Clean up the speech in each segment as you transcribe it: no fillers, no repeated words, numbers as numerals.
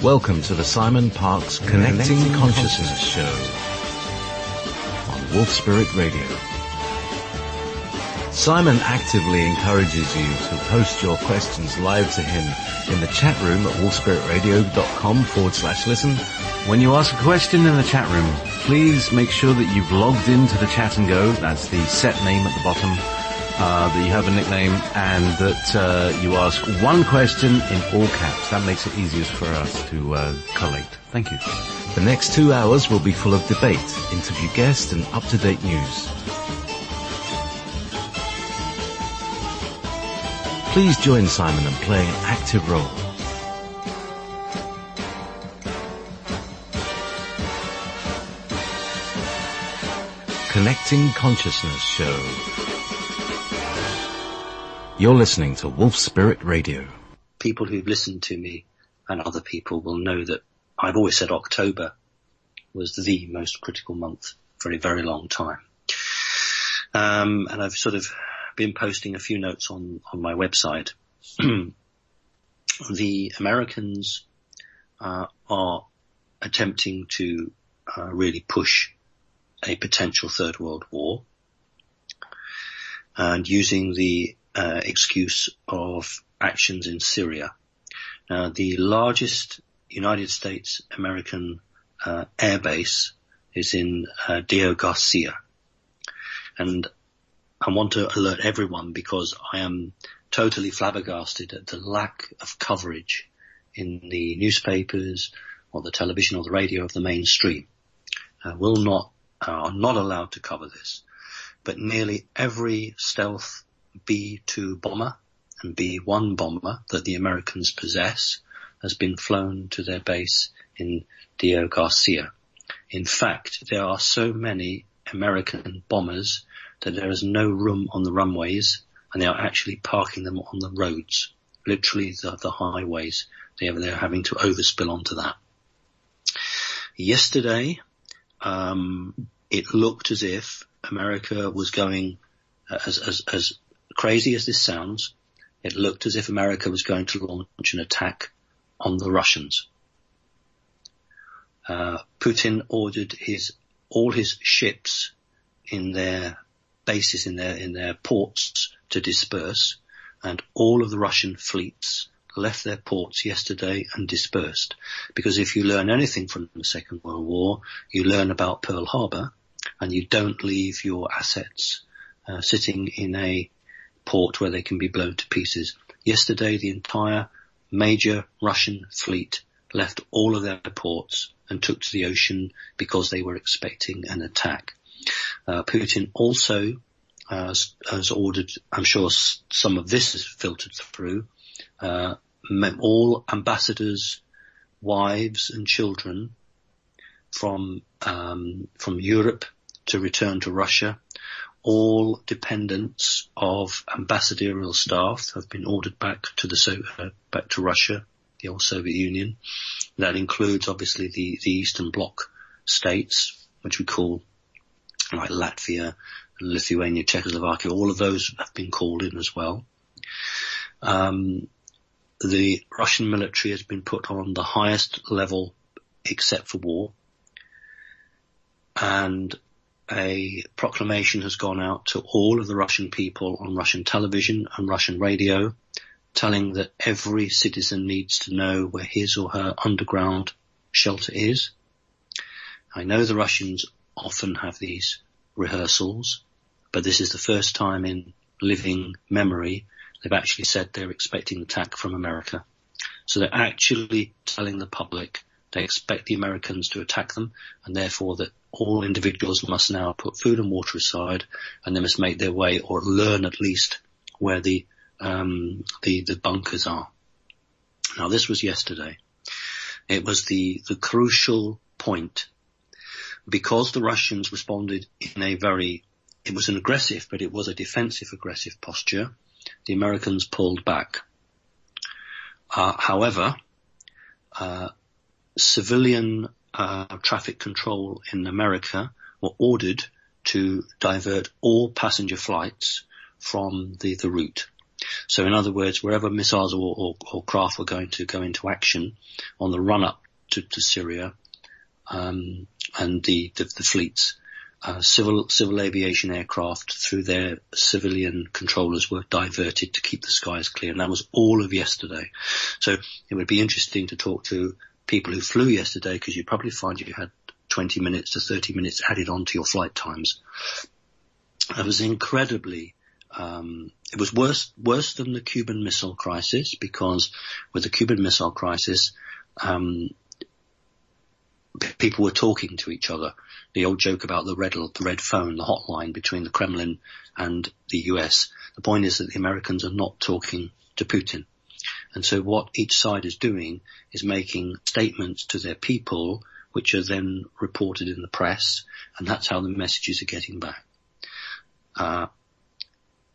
Welcome to the Simon Parkes Connecting Consciousness Show on Wolf Spirit Radio. Simon actively encourages you to post your questions live to him in the chat room at wolfspiritradio.com/listen. When you ask a question in the chat room, please make sure that you've logged into the chat and go. That's the set name at the bottom, that you have a nickname, and that you ask one question in all caps. That makes it easiest for us to collate. Thank you. The next 2 hours will be full of debate, interview guests, and up-to-date news. Please join Simon and play an active role. Connecting Consciousness Show. You're listening to Wolf Spirit Radio. People who've listened to me and other people will know that I've always said October was the most critical month for a very long time. And I've sort of been posting a few notes on my website. The Americans are attempting to really push a potential Third World War, and using the excuse of actions in Syria. Now, the largest United States American air base is in Diego Garcia. And I want to alert everyone, because I am totally flabbergasted at the lack of coverage in the newspapers or the television or the radio of the mainstream. Are not allowed to cover this. But nearly every stealth B-2 bomber and B-1 bomber that the Americans possess has been flown to their base in Diego Garcia. In fact, there are so many American bombers that there is no room on the runways, and they are actually parking them on the roads, literally the highways. They're having to overspill onto that. Yesterday, it looked as if America was going, as crazy as this sounds, it looked as if America was going to launch an attack on the Russians. Putin ordered all his ships in their bases, in their ports, to disperse, and all of the Russian fleets left their ports yesterday and dispersed. Because if you learn anything from the Second World War, you learn about Pearl Harbor, and you don't leave your assets sitting in a port where they can be blown to pieces. Yesterday, the entire major Russian fleet left all of their ports and took to the ocean because they were expecting an attack. Putin also has ordered, I'm sure some of this is filtered through, all ambassadors' wives and children from Europe to return to Russia. All dependents of ambassadorial staff have been ordered back to Russia, the old Soviet Union. That includes obviously the Eastern Bloc states, which we call like Latvia, Lithuania, Czechoslovakia. All of those have been called in as well. The Russian military has been put on the highest level except for war, and a proclamation has gone out to all of the Russian people on Russian television and Russian radio, telling that every citizen needs to know where his or her underground shelter is. I know the Russians often have these rehearsals, but this is the first time in living memory they've actually said they're expecting an attack from America. So they're actually telling the public they expect the Americans to attack them, and therefore that all individuals must now put food and water aside, and they must make their way, or learn at least, where the bunkers are. Now, this was yesterday. It was the crucial point, because the Russians responded in it was an aggressive, but it was a defensive aggressive posture. The Americans pulled back. However, civilian traffic control in America were ordered to divert all passenger flights from the route. So in other words, wherever missiles or craft were going to go into action on the run-up to Syria, and the fleets, civil aviation aircraft through their civilian controllers were diverted to keep the skies clear. And that was all of yesterday. So it would be interesting to talk to people who flew yesterday, because you'd probably find you had 20 minutes to 30 minutes added on to your flight times. It was incredibly, it was worse than the Cuban Missile Crisis, because with the Cuban Missile Crisis, people were talking to each other. The old joke about the red phone, the hotline between the Kremlin and the US. The point is that the Americans are not talking to Putin. And so what each side is doing is making statements to their people, which are then reported in the press, and that's how the messages are getting back.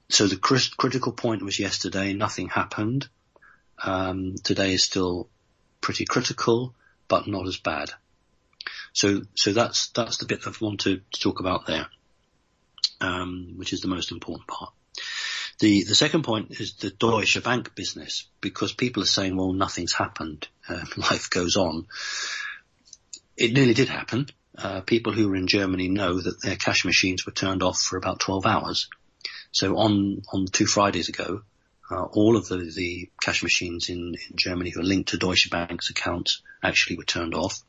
So the critical point was yesterday. Nothing happened. Today is still pretty critical, but not as bad. So that's the bit I want to talk about there, which is the most important part. The second point is the Deutsche Bank business, because people are saying, well, nothing's happened. Life goes on. It nearly did happen. People who were in Germany know that their cash machines were turned off for about 12 hours. So on 2 Fridays ago, all of the cash machines in Germany who are linked to Deutsche Bank's accounts actually were turned off.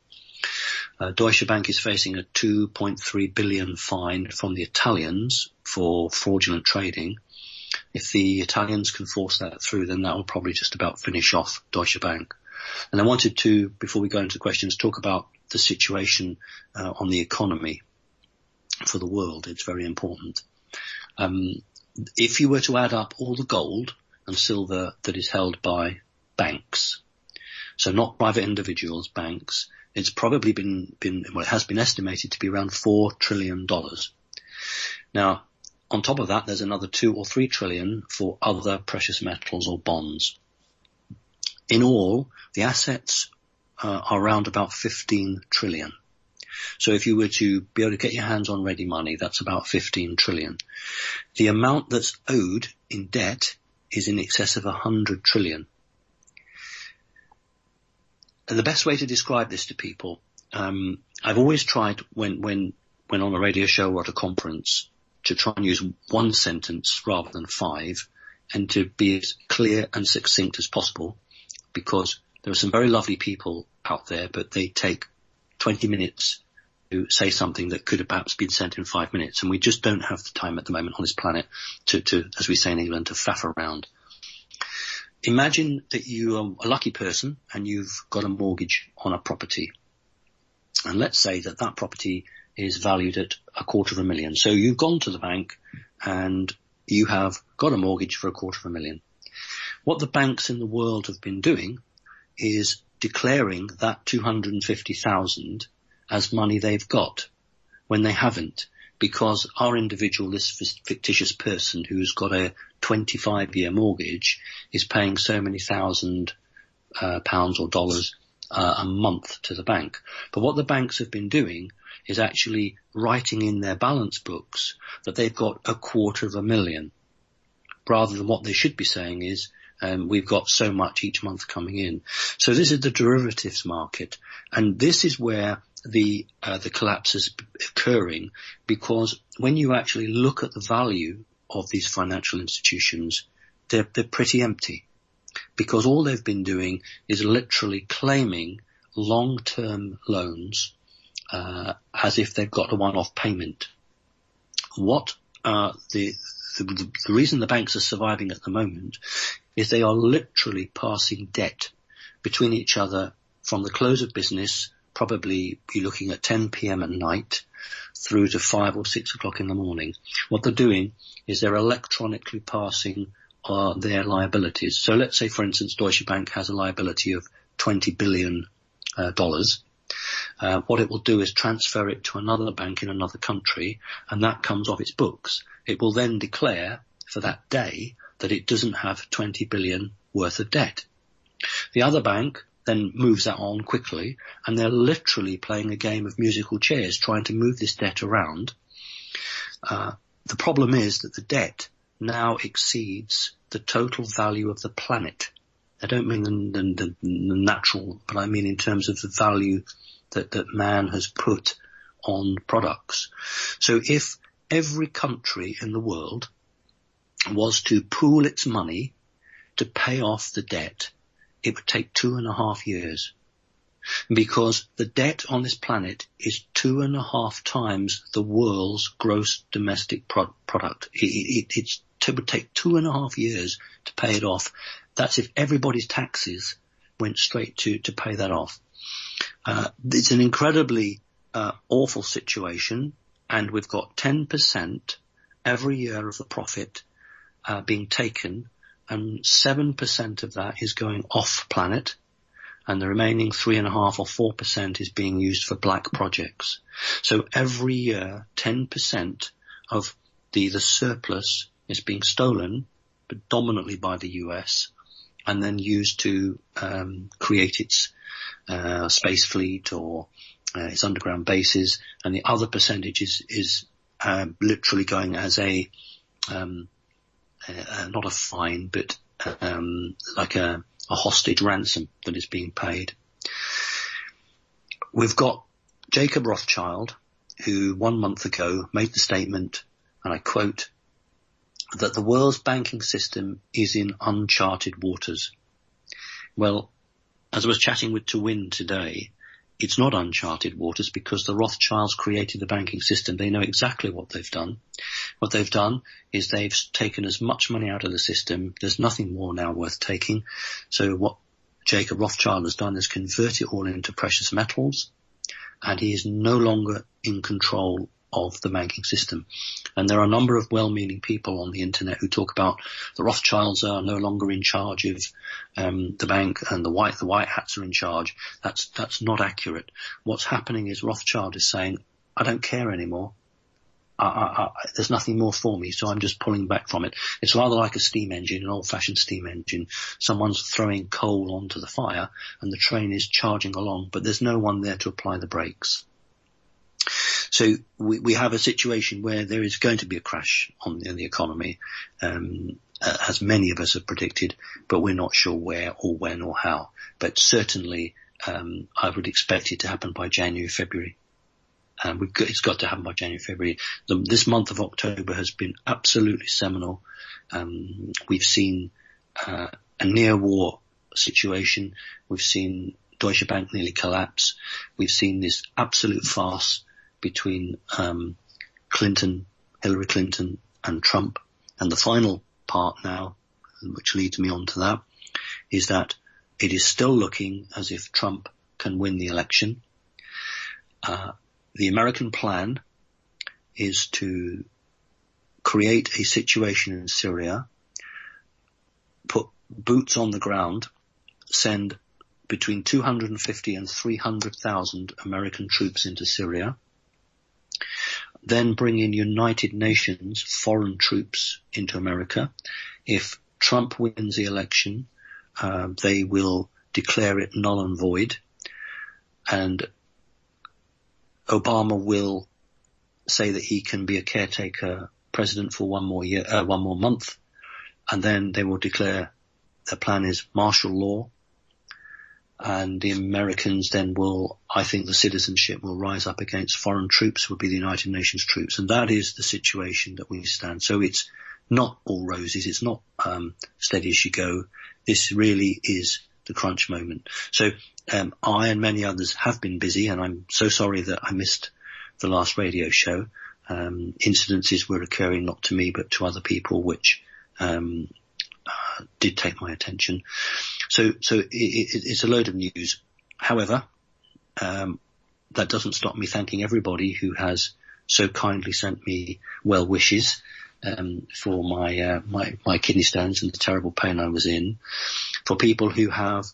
Deutsche Bank is facing a 2.3 billion fine from the Italians for fraudulent trading. If the Italians can force that through, then that will probably just about finish off Deutsche Bank. And I wanted to, before we go into questions, talk about the situation on the economy for the world. It's very important. If you were to add up all the gold and silver that is held by banks, so not private individuals, banks, it's probably been well, it has been estimated to be around $4 trillion. Now, on top of that, there's another 2 or 3 trillion for other precious metals or bonds. In all, the assets are around about 15 trillion. So if you were to be able to get your hands on ready money, that's about 15 trillion. The amount that's owed in debt is in excess of 100 trillion. And the best way to describe this to people, I've always tried when on a radio show or at a conference to try and use one sentence rather than 5, and to be as clear and succinct as possible, because there are some very lovely people out there, but they take 20 minutes to say something that could have perhaps been said in 5 minutes, and we just don't have the time at the moment on this planet to as we say in England, to faff around. Imagine that you are a lucky person and you've got a mortgage on a property. And let's say that property is valued at $250,000. So you've gone to the bank and you have got a mortgage for $250,000. What the banks in the world have been doing is declaring that $250,000 as money they've got when they haven't, because our individual, this fictitious person who's got a 25-year mortgage, is paying so many thousand pounds or dollars a month to the bank. But what the banks have been doing is actually writing in their balance books that they've got $250,000, rather than what they should be saying is, we've got so much each month coming in. So this is the derivatives market, and this is where the collapse is occurring, because when you actually look at the value of these financial institutions, they're pretty empty, because all they've been doing is literally claiming long-term loans as if they've got a one-off payment. What the reason the banks are surviving at the moment is they are literally passing debt between each other from the close of business, probably be looking at 10 p.m. at night, through to 5 or 6 o'clock in the morning. What they're doing is they're electronically passing their liabilities. So let's say, for instance, Deutsche Bank has a liability of $20 billion. What it will do is transfer it to another bank in another country, and that comes off its books. It will then declare for that day that it doesn't have 20 billion worth of debt. The other bank then moves that on quickly, and they're literally playing a game of musical chairs trying to move this debt around. The problem is that the debt now exceeds the total value of the planet. I don't mean the natural, but I mean in terms of the value that man has put on products. So if every country in the world was to pool its money to pay off the debt, it would take 2.5 years. Because the debt on this planet is 2.5 times the world's gross domestic product. It would take 2.5 years to pay it off. That's if everybody's taxes went straight to pay that off. It's an incredibly awful situation, and we've got 10% every year of the profit being taken, and 7% of that is going off planet, and the remaining 3.5 or 4% is being used for black projects. So every year, 10% of the surplus is being stolen, predominantly by the US, and then used to create its space fleet or its underground bases, and the other percentage is literally going as a not a fine, but like a hostage ransom that is being paid. We've got Jacob Rothschild, who 1 month ago made the statement, and I quote, that the world's banking system is in uncharted waters. Well, as I was chatting with Tywin today, it's not uncharted waters because the Rothschilds created the banking system. They know exactly what they've done. What they've done is they've taken as much money out of the system. There's nothing more now worth taking. So what Jacob Rothschild has done is convert it all into precious metals, and he is no longer in control of the banking system. And there are a number of well-meaning people on the internet who talk about the Rothschilds are no longer in charge of the bank, and the white hats are in charge. That's not accurate. What's happening is Rothschild is saying, I don't care anymore. There's nothing more for me, so I'm just pulling back from it. It's rather like a steam engine, an old-fashioned steam engine. Someone's throwing coal onto the fire and the train is charging along, but there's no one there to apply the brakes. So we have a situation where there is going to be a crash in the economy, as many of us have predicted, but we're not sure where or when or how. But certainly I would expect it to happen by January, February. It's got to happen by January, February. This month of October has been absolutely seminal. We've seen a near-war situation. We've seen Deutsche Bank nearly collapse. We've seen this absolute farce between Hillary Clinton and Trump. And the final part now, which leads me on to that, is that it is still looking as if Trump can win the election. The American plan is to create a situation in Syria, put boots on the ground, send between 250 and 300,000 American troops into Syria, then bring in United Nations foreign troops into America. If Trump wins the election, they will declare it null and void, and Obama will say that he can be a caretaker president for one more month, and then they will declare their plan is martial law, and the Americans then will, I think the citizenship will rise up against foreign troops, will be the United Nations troops, and that is the situation that we stand. So it's not all roses, it's not steady as you go. This really is the crunch moment. So I and many others have been busy, and I'm so sorry that I missed the last radio show. Incidences were occurring not to me but to other people, which did take my attention. So it's a load of news. However, that doesn't stop me thanking everybody who has so kindly sent me well wishes for my kidney stones and the terrible pain I was in, for people who have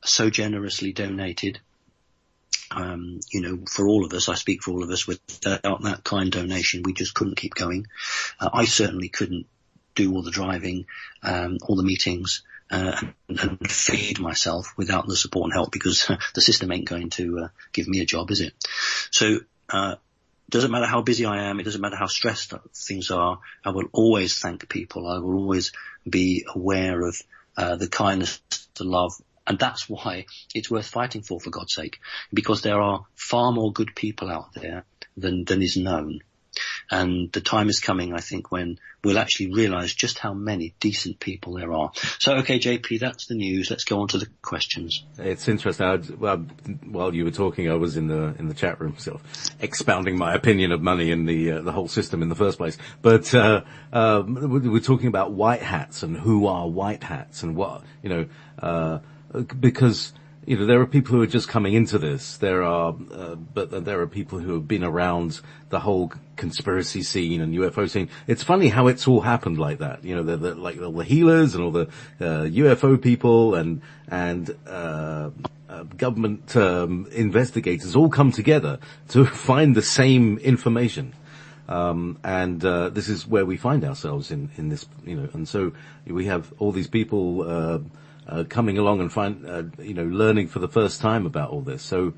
so generously donated. For all of us, I speak for all of us, without that kind donation, we just couldn't keep going. I certainly couldn't do all the driving, all the meetings, and feed myself without the support and help, because the system ain't going to give me a job, is it? So doesn't matter how busy I am. It doesn't matter how stressed things are. I will always thank people. I will always be aware of the kindness, the love. And that's why it's worth fighting for God's sake, because there are far more good people out there than is known. And the time is coming, I think, when we'll actually realize just how many decent people there are. So, okay, JP, that's the news. Let's go on to the questions. It's interesting. While you were talking, I was in the chat room, sort of expounding my opinion of money and the whole system in the first place. But we're talking about white hats and who are white hats and what, because there are people who are just coming into this. But there are people who have been around the whole conspiracy scene and UFO scene. It's funny how it's all happened like that. Like all the healers and all the UFO people and government investigators all come together to find the same information. This is where we find ourselves in this, and so we have all these people coming along and learning for the first time about all this. So,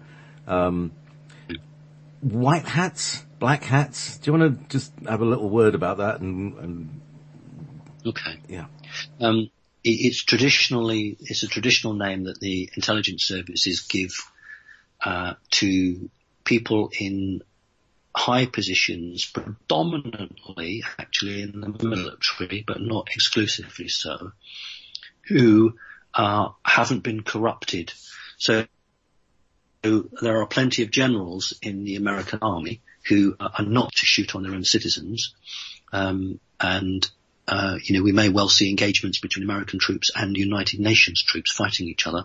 white hats, black hats. Do you want to just have a little word about that? Okay. Yeah. It's a traditional name that the intelligence services give to people in high positions, predominantly actually in the military, but not exclusively so, who haven't been corrupted. So there are plenty of generals in the American army who are not to shoot on their own citizens. We may well see engagements between American troops and United Nations troops fighting each other.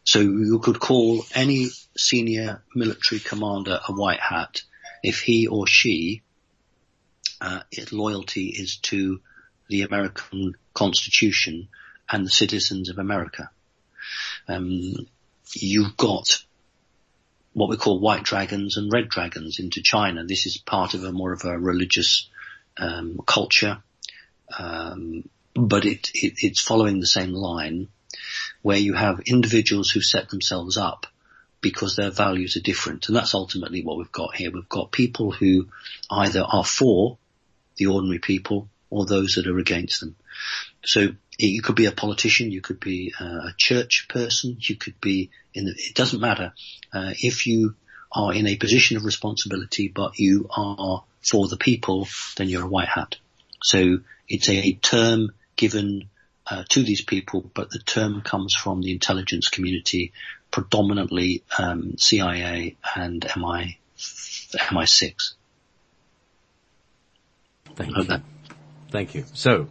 So you could call any senior military commander a white hat if he or she, its loyalty is to the American Constitution and the citizens of America. You've got what we call white dragons and red dragons into China. This is part of more of a religious culture, but it's following the same line, where you have individuals who set themselves up because their values are different. And that's ultimately what we've got here. We've got people who either are for the ordinary people or those that are against them. So you could be a politician, you could be a church person, you could be it doesn't matter. If you are in a position of responsibility, but you are for the people, then you're a white hat. So it's a term given to these people, but the term comes from the intelligence community, predominantly CIA and MI6. Thank you. Thank you. So,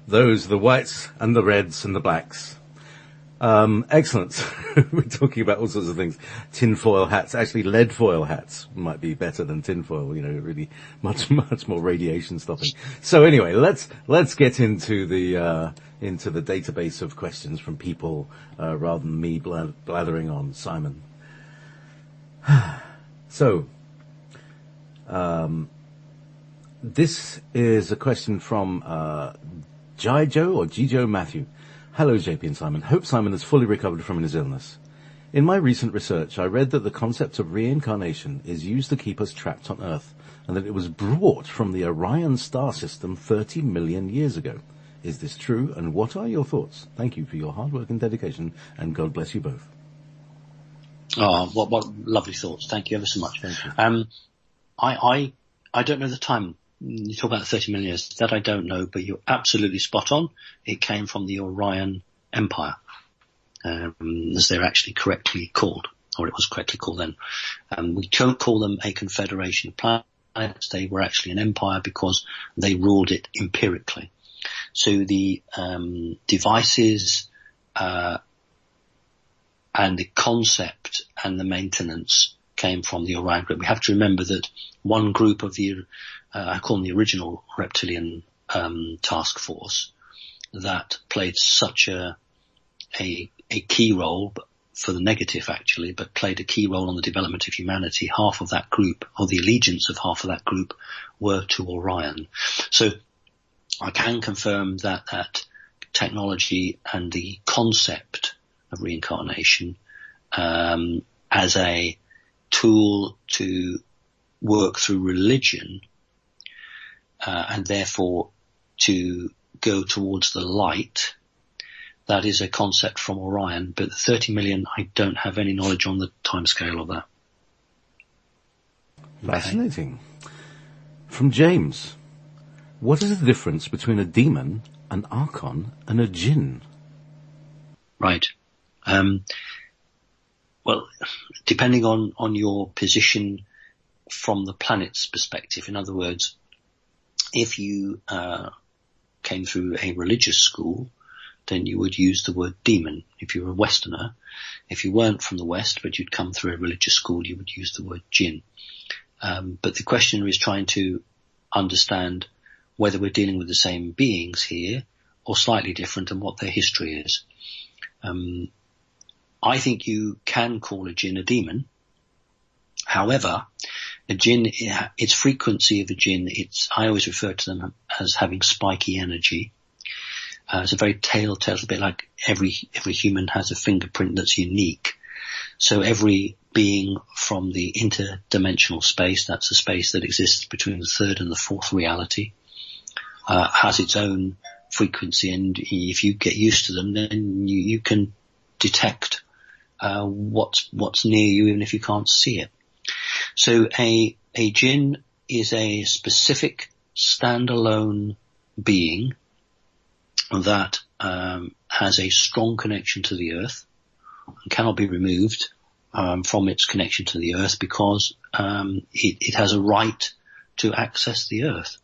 those are the whites and the reds and the blacks. Excellent. We're talking about all sorts of things. Tinfoil hats, actually lead foil hats might be better than tinfoil, really much more radiation stopping. So anyway, let's get into the database of questions from people, rather than me blathering on, Simon. So, this is a question from, Jijo Matthew. Hello, JP and Simon. Hope Simon has fully recovered from his illness. In my recent research, I read that the concept of reincarnation is used to keep us trapped on Earth, and that it was brought from the Orion star system 30 million years ago. Is this true, and what are your thoughts? Thank you for your hard work and dedication, and God bless you both. Oh, what lovely thoughts. Thank you ever so much. Thank you. I don't know the time. You talk about 30 million years. That I don't know, but you're absolutely spot on. It came from the Orion Empire, as they're actually correctly called, or it was correctly called then. We don't call them a confederation of planets. They were actually an empire because they ruled it empirically. So the devices and the concept and the maintenance came from the Orion group. We have to remember that one group of the I call them the original reptilian task force that played such a key role, for the negative actually, but played a key role in the development of humanity. Half of that group, or the allegiance of half of that group, were to Orion. So I can confirm that technology and the concept of reincarnation as a tool to work through religion, and therefore to go towards the light, that is a concept from Orion. But the 30 million, I don't have any knowledge on the timescale of that. Fascinating. Okay. From James, what is the difference between a demon, an archon, and a jinn? Right. Well, depending on your position from the planet's perspective, in other words, if you came through a religious school, then you would use the word demon. If you were a Westerner, if you weren't from the West, but you'd come through a religious school, you would use the word jinn. But the questioner is trying to understand whether we're dealing with the same beings here or slightly different and what their history is. I think you can call a jinn a demon. However, a jinn, its frequency of a jinn, I always refer to them as having spiky energy. It's a very telltale, a bit like every human has a fingerprint that's unique. So every being from the interdimensional space, that's a space that exists between the third and the fourth reality, has its own frequency, and if you get used to them, then you can detect what's near you, even if you can't see it. So a jinn is a specific standalone being that has a strong connection to the earth and cannot be removed from its connection to the earth because it has a right to access the earth.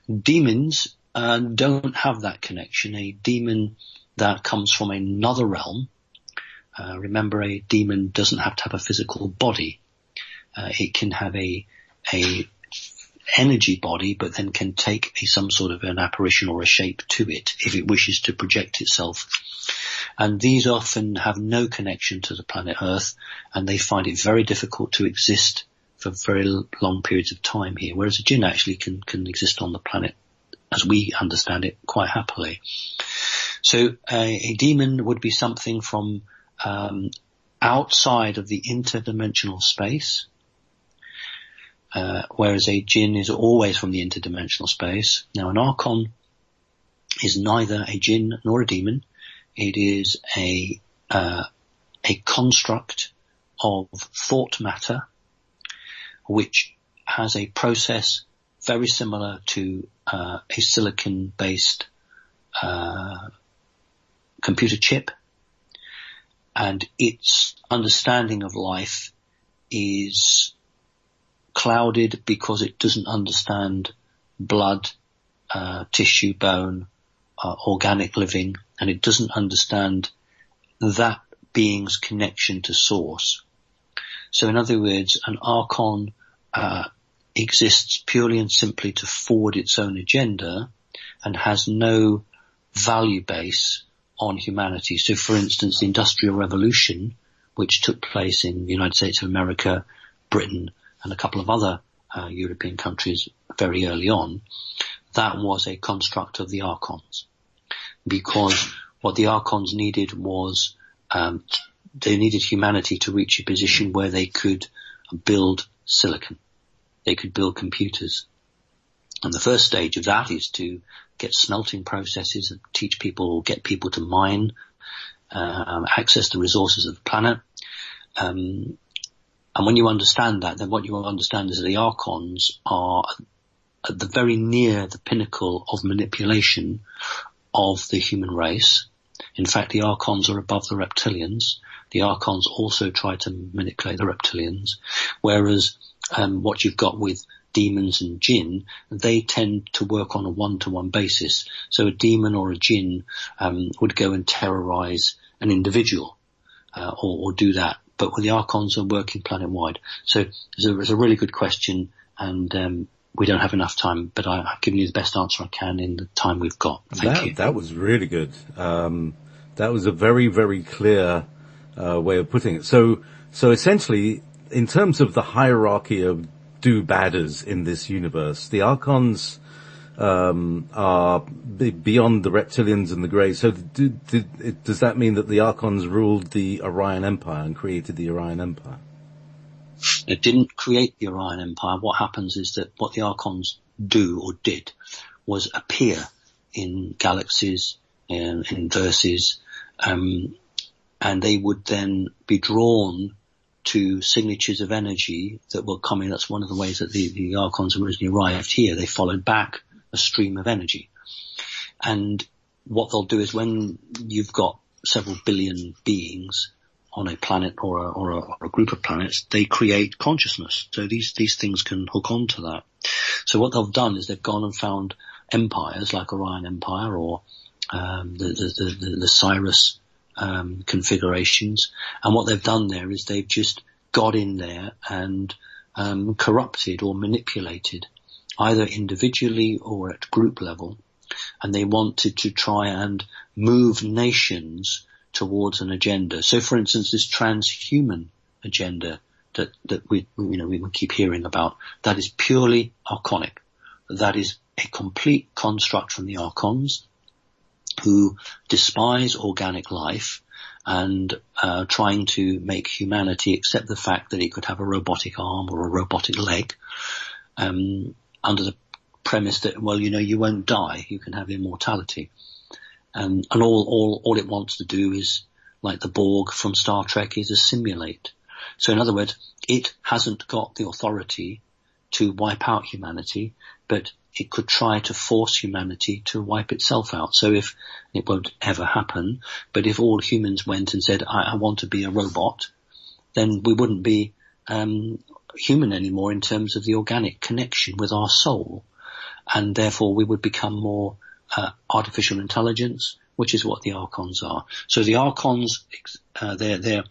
Demons don't have that connection. A demon that comes from another realm, remember, a demon doesn't have to have a physical body. It can have a energy body, but then can take some sort of an apparition or a shape to it if it wishes to project itself. And these often have no connection to the planet Earth, and they find it very difficult to exist for very long periods of time here, whereas a jinn actually can exist on the planet, as we understand it, quite happily. So a demon would be something from outside of the interdimensional space, whereas a jinn is always from the interdimensional space. Now, an archon is neither a jinn nor a demon. It is a construct of thought matter, which has a process very similar to a silicon-based computer chip, and its understanding of life is clouded because it doesn't understand blood, tissue, bone, organic living, and it doesn't understand that being's connection to source. So in other words, an archon exists purely and simply to forward its own agenda and has no value base on humanity. So for instance, the Industrial Revolution, which took place in the United States of America, Britain, and a couple of other European countries very early on, that was a construct of the archons. Because what the archons needed was, they needed humanity to reach a position where they could build silicon. They could build computers. And the first stage of that is to get smelting processes and teach people, or get people to mine, access the resources of the planet. And when you understand that, then what you understand is that the archons are at the very near the pinnacle of manipulation of the human race. In fact, the archons are above the reptilians. The archons also try to manipulate the reptilians, whereas what you've got with demons and jinn, they tend to work on a one-to-one basis. So a demon or a jinn would go and terrorize an individual or do that. But the archons are working planet-wide. So it's a really good question, and we don't have enough time, but I've given you the best answer I can in the time we've got. Thank you. That was really good. That was a very, very clear way of putting it. So essentially, in terms of the hierarchy of do-badders in this universe, the archons are beyond the reptilians and the Greys. So does that mean that the archons ruled the Orion Empire and created the Orion Empire? It didn't create the Orion Empire. What happens is that what the Archons do or did was appear in galaxies and in verses, and they would then be drawn to signatures of energy that were coming. That's one of the ways that the Archons originally arrived here. They followed back a stream of energy. And what they'll do is when you've got several billion beings on a planet or a group of planets, they create consciousness. So these things can hook onto that. So what they've done is they've gone and found empires like Orion Empire or the Cyrus configurations, and what they've done there is they've just got in there and corrupted or manipulated, either individually or at group level, and they wanted to try and move nations towards an agenda. So, for instance, this transhuman agenda that we keep hearing about, that is purely archonic. That is a complete construct from the Archons, who despise organic life and trying to make humanity accept the fact that it could have a robotic arm or a robotic leg, under the premise that, well, you won't die, you can have immortality. And all it wants to do is, like the Borg from Star Trek, is assimilate. So in other words, it hasn't got the authority to wipe out humanity, but it could try to force humanity to wipe itself out. So if it won't ever happen, but if all humans went and said, I want to be a robot, then we wouldn't be human anymore in terms of the organic connection with our soul. And therefore we would become more artificial intelligence, which is what the Archons are. So the Archons, their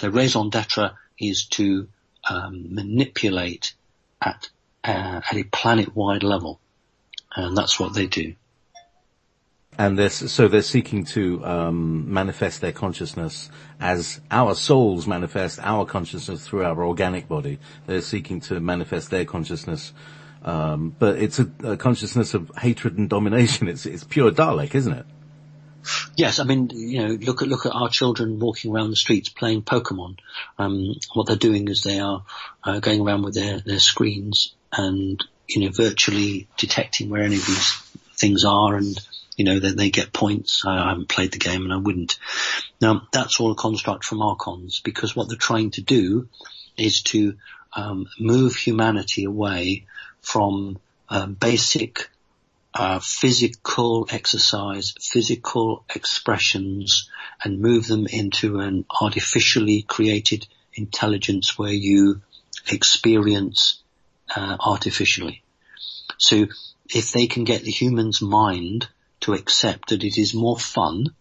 raison d'etre is to manipulate at a planet-wide level, and that's what they do. And they're seeking to manifest their consciousness as our souls manifest our consciousness through our organic body. They're seeking to manifest their consciousness, but it's a consciousness of hatred and domination. It's pure Dalek, isn't it? Yes, I mean, look at our children walking around the streets playing Pokemon. What they're doing is they are going around with their screens and virtually detecting where any of these things are, and they get points. I haven't played the game and I wouldn't. Now that's all a construct from Archons, because what they're trying to do is to move humanity away from basic physical exercise, physical expressions, and move them into an artificially created intelligence where you experience artificially. So if they can get the human's mind to accept that it is more fun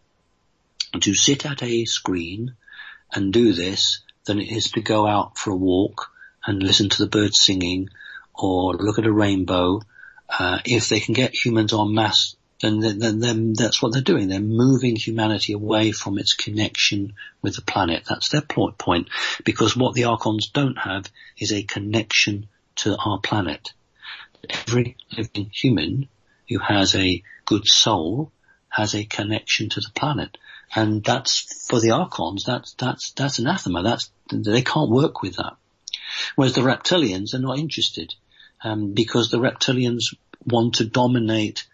to sit at a screen and do this than it is to go out for a walk and listen to the birds singing or look at a rainbow, if they can get humans en masse, then that's what they're doing. They're moving humanity away from its connection with the planet. That's their plot point, because what the Archons don't have is a connection to our planet. Every living human who has a good soul has a connection to the planet, and that's, for the Archons, that's anathema. They can't work with that. Whereas the reptilians are not interested, because the reptilians want to dominate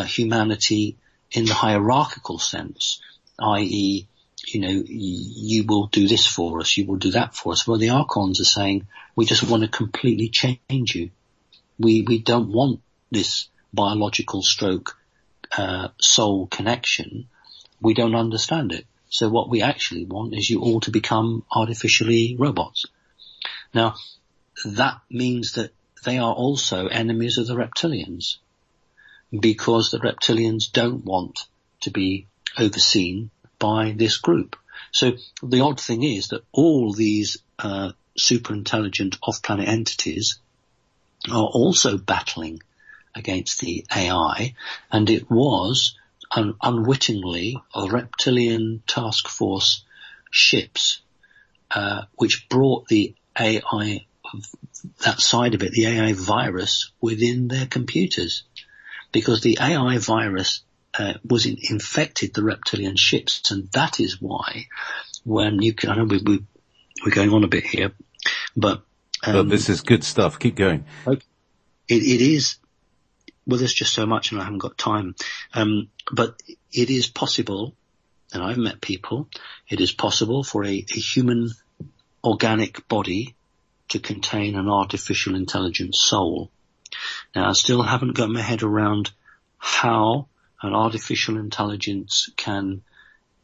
humanity in the hierarchical sense, i.e., you will do this for us, you will do that for us. Well, the Archons are saying, we just want to completely change you. We don't want this biological stroke soul connection. We don't understand it. So what we actually want is you all to become artificially robots. Now, that means that they are also enemies of the reptilians, because the reptilians don't want to be overseen by this group. So the odd thing is that all these super intelligent off-planet entities are also battling against the AI, and it was unwittingly a reptilian task force ships which brought the AI, that side of it, the AI virus, within their computers, because the AI virus infected the reptilian ships, and that is why when I know we're going on a bit here, but But this is good stuff. Keep going. It is. Well, there's just so much and I haven't got time. But it is possible, and I've met people, it is possible for a human organic body to contain an artificial intelligence soul. Now, I still haven't got my head around how an artificial intelligence can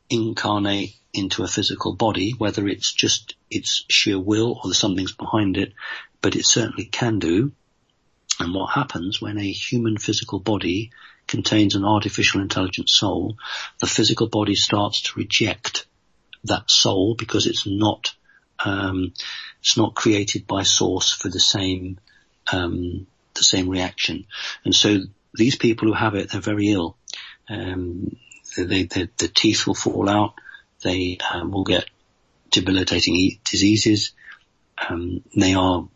incarnate into a physical body, whether it's just its sheer will or something's behind it, but it certainly can do. And what happens when a human physical body contains an artificial intelligence soul, the physical body starts to reject that soul because it's not created by source for the same reaction. And so these people who have it, they're very ill. The teeth will fall out. They will get debilitating diseases. They are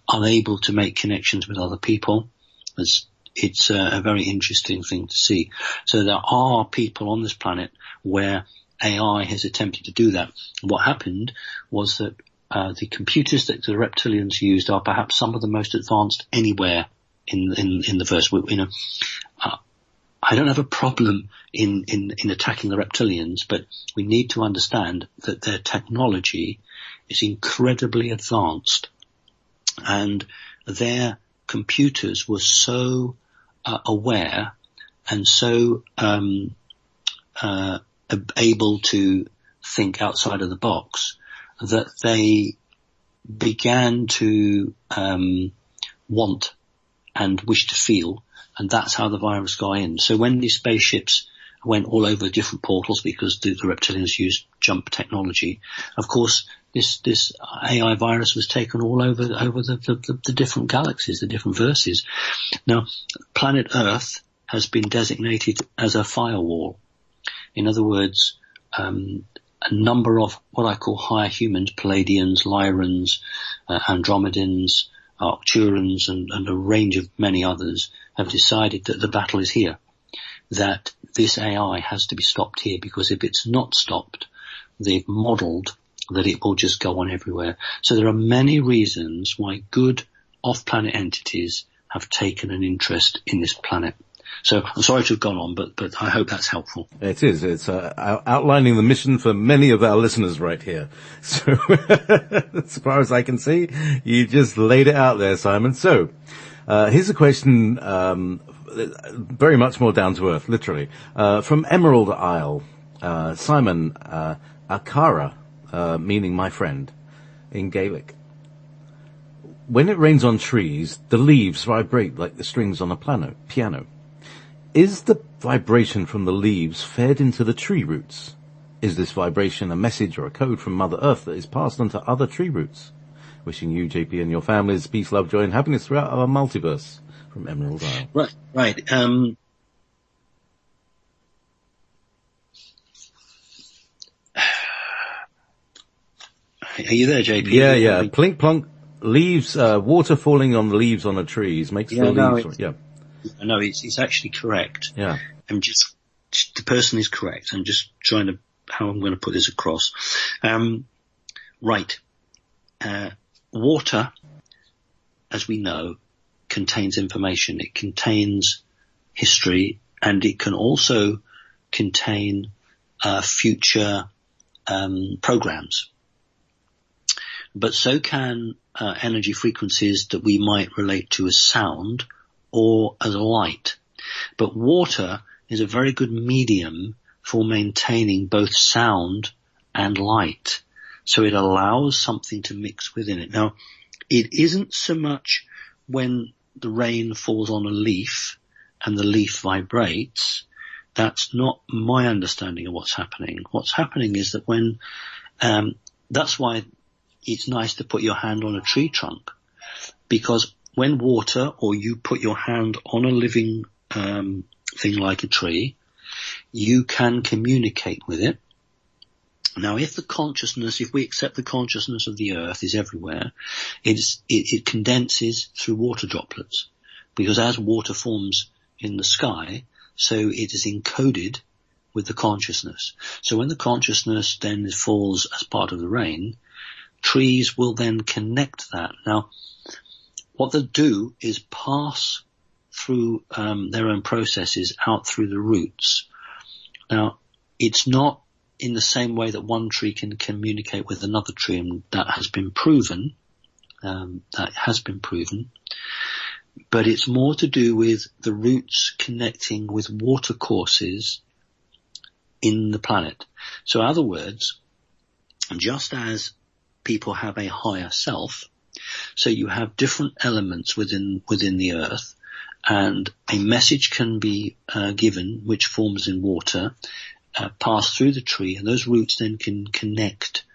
unable to make connections with other people. It's a very interesting thing to see. So there are people on this planet where AI has attempted to do that. What happened was that the computers that the reptilians used are perhaps some of the most advanced anywhere in the verse. I don't have a problem in attacking the reptilians, but we need to understand that their technology is incredibly advanced, and their computers were so aware and so able to think outside of the box that they began to want and wish to feel, and that's how the virus got in. So when these spaceships went all over different portals, because the reptilians used jump technology, of course this AI virus was taken all over the different galaxies, the different verses. Now, planet Earth has been designated as a firewall. In other words, a number of what I call higher humans, Palladians, Lyrans, Andromedans, Arcturans, and a range of many others have decided that the battle is here, that this AI has to be stopped here, because if it's not stopped, they've modelled that it will just go on everywhere. So there are many reasons why good off-planet entities have taken an interest in this planet. So I'm sorry to have gone on, but I hope that's helpful. It is. It's outlining the mission for many of our listeners right here. So as far as I can see, you just laid it out there, Simon. So here's a question, very much more down to earth, literally, from Emerald Isle. Simon, Akara, meaning my friend, in Gaelic. When it rains on trees, the leaves vibrate like the strings on a piano. Is the vibration from the leaves fed into the tree roots? Is this vibration a message or a code from Mother Earth that is passed on to other tree roots? Wishing you, JP, and your families peace, love, joy, and happiness throughout our multiverse. From Emerald Isle. Right. Are you there, JP? Yeah. Plink plonk. Leaves, water falling on the leaves on the trees makes the leaves. No, it's actually correct. Yeah. The person is correct. I'm just trying to, how I'm going to put this across. Right. Water, as we know, contains information. It contains history, and it can also contain future programs. But so can energy frequencies that we might relate to as sound or as light. But water is a very good medium for maintaining both sound and light. So it allows something to mix within it. Now, it isn't so much when the rain falls on a leaf and the leaf vibrates. That's not my understanding of what's happening. What's happening is that when, that's why it's nice to put your hand on a tree trunk, because when water, or you put your hand on a living thing like a tree, you can communicate with it. Now, if we accept the consciousness of the earth is everywhere, it condenses through water droplets, because as water forms in the sky, so it is encoded with the consciousness. So when the consciousness then falls as part of the rain, trees will then connect that. Now, what they'll do is pass through their own processes out through the roots. Now, it's not in the same way that one tree can communicate with another tree, and that has been proven. But it's more to do with the roots connecting with water courses in the planet. So in other words, just as people have a higher self, so you have different elements within the earth, and a message can be given which forms in water, pass through the tree, and those roots then can connect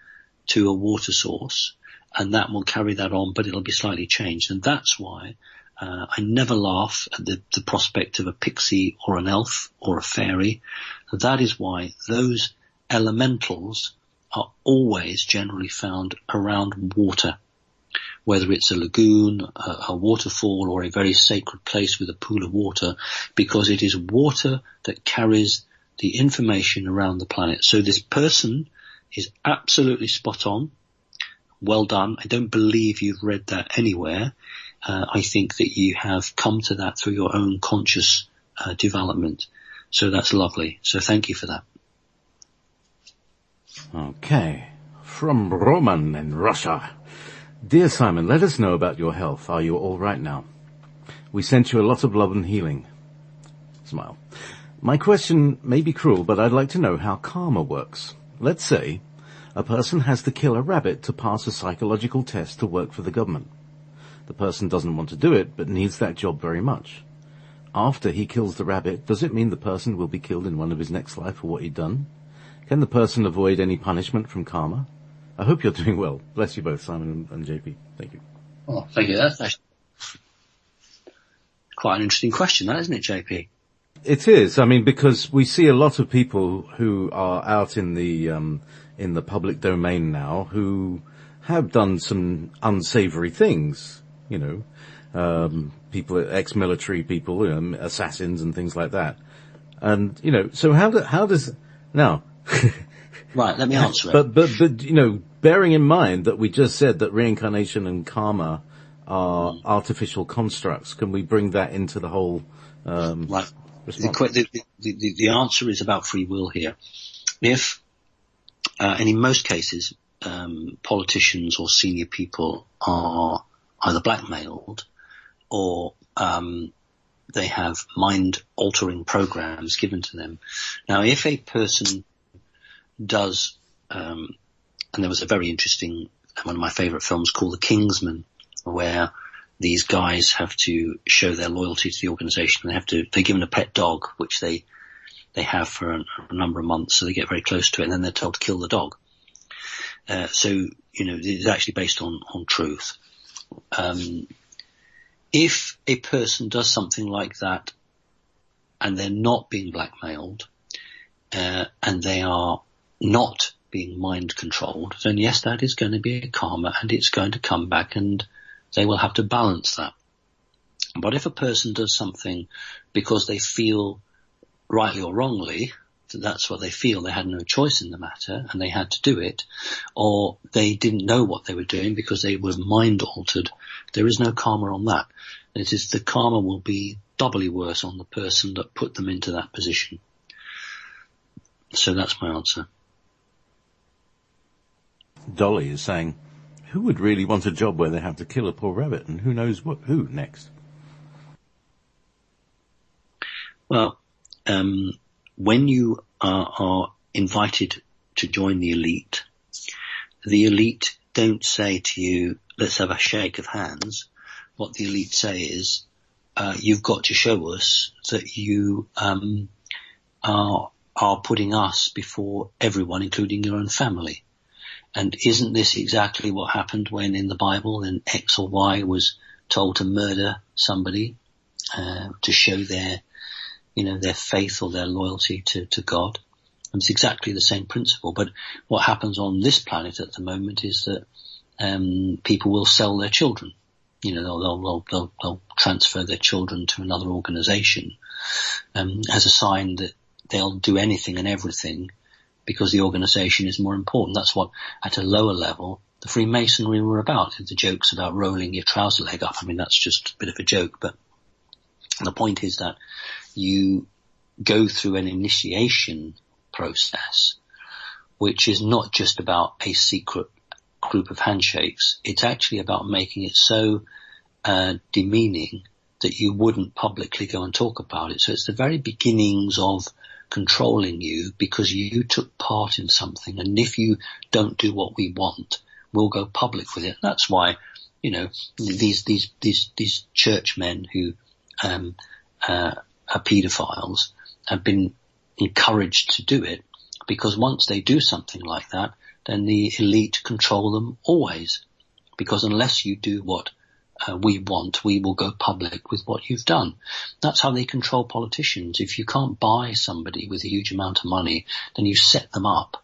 to a water source, and that will carry that on, but it'll be slightly changed. And that's why I never laugh at the prospect of a pixie or an elf or a fairy. That is why those elementals are always generally found around water, whether it's a lagoon, a waterfall, or a very sacred place with a pool of water, because it is water that carries the information around the planet. So this person is absolutely spot on. Well done. I don't believe you've read that anywhere. I think that you have come to that through your own conscious development. So that's lovely. So thank you for that. Okay. From Roman in Russia. Dear Simon, let us know about your health. Are you all right now? We sent you a lot of love and healing. Smile. My question may be cruel, but I'd like to know how karma works. Let's say a person has to kill a rabbit to pass a psychological test to work for the government. The person doesn't want to do it, but needs that job very much. After he kills the rabbit, does it mean the person will be killed in one of his next life for what he'd done? Can the person avoid any punishment from karma? I hope you're doing well. Bless you both, Simon and JP. Thank you. Oh, thank you. That's quite an interesting question, that, isn't it, JP? It is. I mean, because we see a lot of people who are out in the public domain now who have done some unsavory things. You know, people, ex-military people, assassins and things like that. And so how does now? Right. Let me answer it. But bearing in mind that we just said that reincarnation and karma are artificial constructs, can we bring that into the whole? Right. The answer is about free will here. If, and in most cases, politicians or senior people are either blackmailed or they have mind-altering programs given to them. Now, if a person does, and there was a very interesting, one of my favourite films called The Kingsman, where these guys have to show their loyalty to the organisation. They're given a pet dog, which they have for a number of months, so they get very close to it, and then they're told to kill the dog. So it's actually based on truth. If a person does something like that and they're not being blackmailed, and they are not being mind controlled, then yes, that is going to be a karma, and it's going to come back, and they will have to balance that. But if a person does something because they feel, rightly or wrongly, that's what they feel, they had no choice in the matter and they had to do it, or they didn't know what they were doing because they were mind altered, there is no karma on that. It is, the karma will be doubly worse on the person that put them into that position. So that's my answer. Dolly is saying, who would really want a job where they have to kill a poor rabbit, and who knows who next? Well, when you are invited to join the elite don't say to you, let's have a shake of hands. What the elite say is, you've got to show us that you are putting us before everyone, including your own family. And isn't this exactly what happened when in the Bible then X or Y was told to murder somebody, to show their faith or their loyalty to God? And it's exactly the same principle. But what happens on this planet at the moment is that people will sell their children. They'll transfer their children to another organization as a sign that they'll do anything and everything because the organization is more important. That's what, at a lower level, the Freemasonry were about. The jokes about rolling your trouser leg up, I mean, that's just a bit of a joke, but the point is that you go through an initiation process, which is not just about a secret group of handshakes. It's actually about making it so demeaning that you wouldn't publicly go and talk about it. So it's the very beginnings of controlling you because you took part in something. And if you don't do what we want, we'll go public with it. And that's why, these churchmen who are paedophiles have been encouraged to do it, because once they do something like that, then the elite control them always. Because unless you do what we want, we will go public with what you've done. That's how they control politicians. If you can't buy somebody with a huge amount of money, then you set them up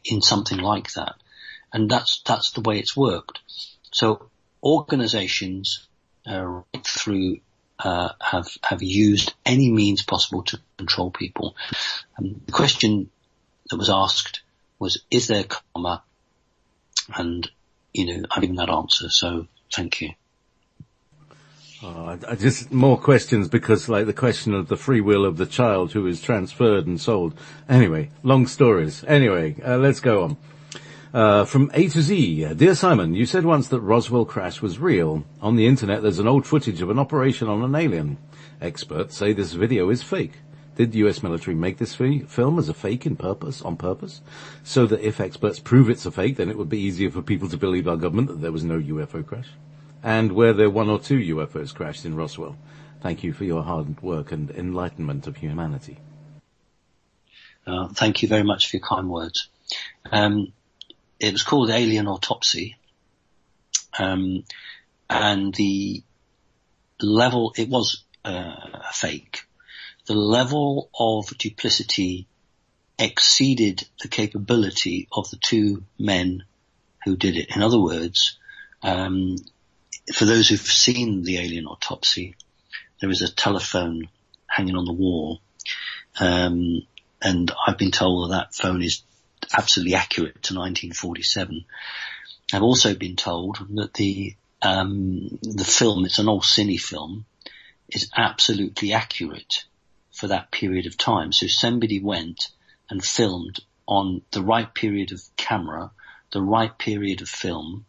in something like that. And that's the way it's worked. So organizations right through have used any means possible to control people. The question that was asked was, is there karma? And, I've given that answer, so thank you. I just more questions, because like the question of the free will of the child who is transferred and sold. Anyway, long stories. Anyway, let's go on. From A to Z, Dear Simon, you said once that Roswell crash was real. On the internet there's an old footage of an operation on an alien. Experts say this video is fake. Did the US military make this film as a fake on purpose? So that if experts prove it's a fake, then it would be easier for people to believe our government that there was no UFO crash? And were there 1 or 2 UFOs crashed in Roswell? Thank you for your hard work and enlightenment of humanity. Thank you very much for your kind words. It was called Alien Autopsy. And the level, it was a fake. The level of duplicity exceeded the capability of the 2 men who did it. In other words, for those who've seen the Alien Autopsy, there is a telephone hanging on the wall. And I've been told that phone is absolutely accurate to 1947. I've also been told that the film, it's an old cine film, is absolutely accurate for that period of time. So somebody went and filmed on the right period of camera, the right period of film,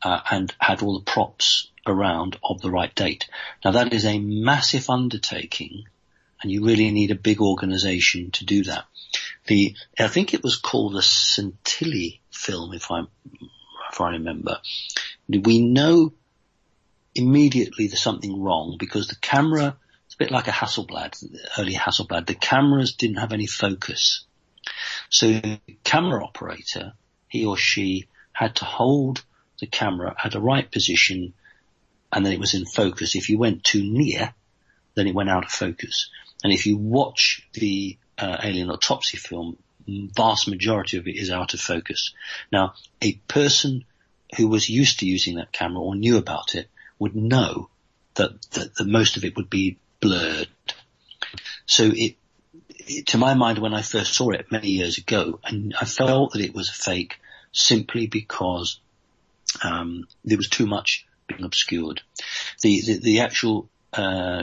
and had all the props around of the right date. Now that is a massive undertaking, and you really need a big organization to do that. I think it was called the Santilli film, if I remember. We know immediately there's something wrong because the camera, it's a bit like a Hasselblad, early Hasselblad. The cameras didn't have any focus. So the camera operator, he or she, had to hold the camera at the right position, and then it was in focus. If you went too near, then it went out of focus. And if you watch the Alien Autopsy film, vast majority of it is out of focus. Now, a person who was used to using that camera or knew about it would know that most of it would be blurred. So to my mind, when I first saw it many years ago, and I felt that it was a fake simply because there was too much being obscured. The actual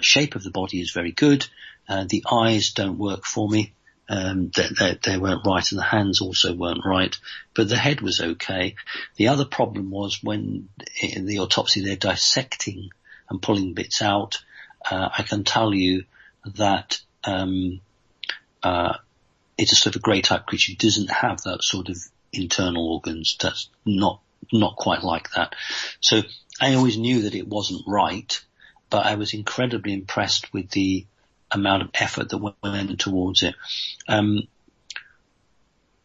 shape of the body is very good. The eyes don't work for me. They weren't right, and the hands also weren't right, but the head was okay. The other problem was when in the autopsy they're dissecting and pulling bits out. I can tell you that it's a sort of grey type creature. It doesn't have that sort of internal organs. That's not quite like that. So I always knew that it wasn't right, but I was incredibly impressed with the amount of effort that went towards it.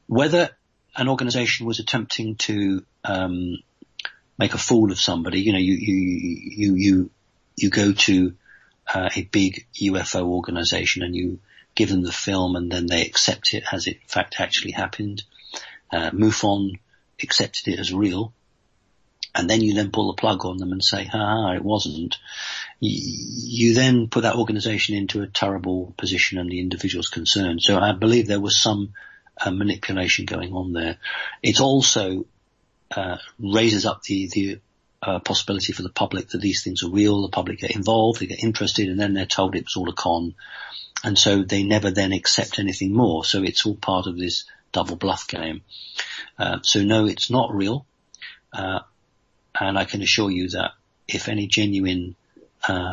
Whether an organization was attempting to make a fool of somebody, you go to a big UFO organization and you give them the film and then they accept it as it in fact actually happened. MUFON accepted it as real, and then you then pull the plug on them and say, it wasn't. You then put that organization into a terrible position and the individuals concerned. So I believe there was some manipulation going on there. It's also raises up the possibility for the public that these things are real. The public get involved, they get interested, and then they're told it was all a con. And so they never then accept anything more. So it's all part of this double bluff game. So no, it's not real. And I can assure you that if any genuine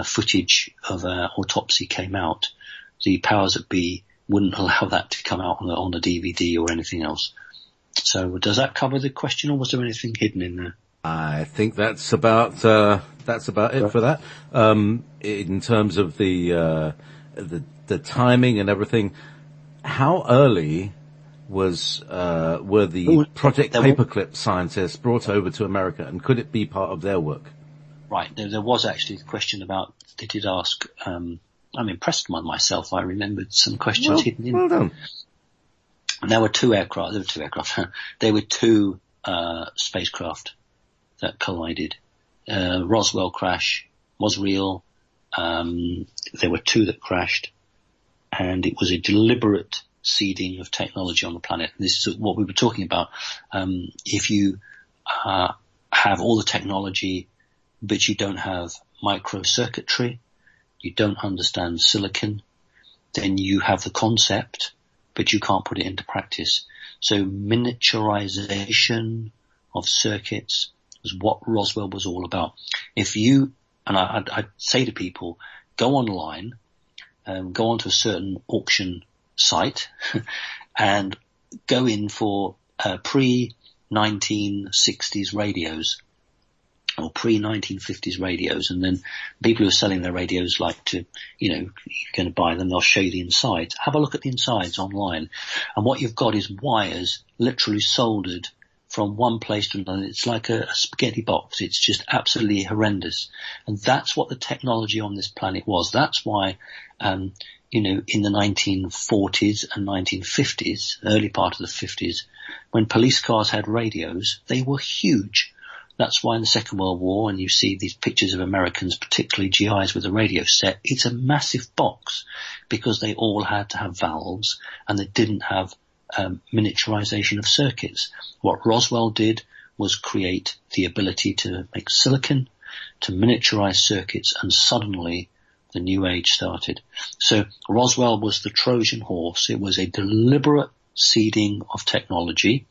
footage of an autopsy came out, the powers that be wouldn't allow that to come out on a DVD or anything else. So does that cover the question, or was there anything hidden in there? I think that's about it for that. In terms of the timing and everything, how early were the Project Paperclip scientists brought over to America, and could it be part of their work? Right. There was actually a question about, they did ask, I'm impressed by myself. I remembered some questions hidden in. Well done. And there were two spacecraft that collided. Roswell crash was real. There were two that crashed, and it was a deliberate seeding of technology on the planet. This is what we were talking about. If you have all the technology, but you don't have microcircuitry, you don't understand silicon, then you have the concept, but you can't put it into practice. So miniaturization of circuits was what Roswell was all about. I'd say to people, go online, go onto a certain auction site and go in for pre-1960s radios or pre-1950s radios, and then people who are selling their radios like to, you're going to buy them, they'll show you the insides. Have a look at the insides online, and what you've got is wires literally soldered from one place to another. It's like a spaghetti box. It's just absolutely horrendous. And that's what the technology on this planet was. That's why, in the 1940s and 1950s, early part of the 50s, when police cars had radios, they were huge. That's why in the Second World War, and you see these pictures of Americans, particularly GIs with a radio set, it's a massive box because they all had to have valves and they didn't have miniaturization of circuits. What Roswell did was create the ability to make silicon, to miniaturize circuits, and suddenly the new age started. So Roswell was the Trojan horse. It was a deliberate seeding of technology,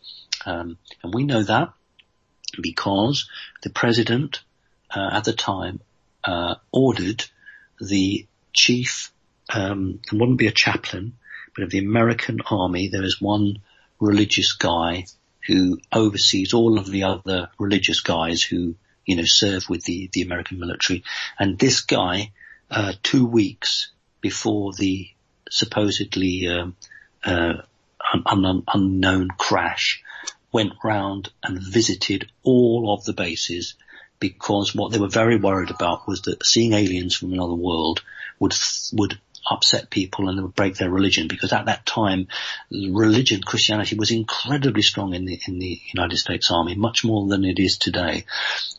and we know that because the president at the time ordered the chief, it wouldn't be a chaplain, but of the American army. There is one religious guy who oversees all of the other religious guys who, serve with the American military. And this guy, 2 weeks before the supposedly unknown crash, went round and visited all of the bases, because what they were very worried about was that seeing aliens from another world would upset people and they would break their religion, because at that time religion, Christianity, was incredibly strong in the United States Army, much more than it is today.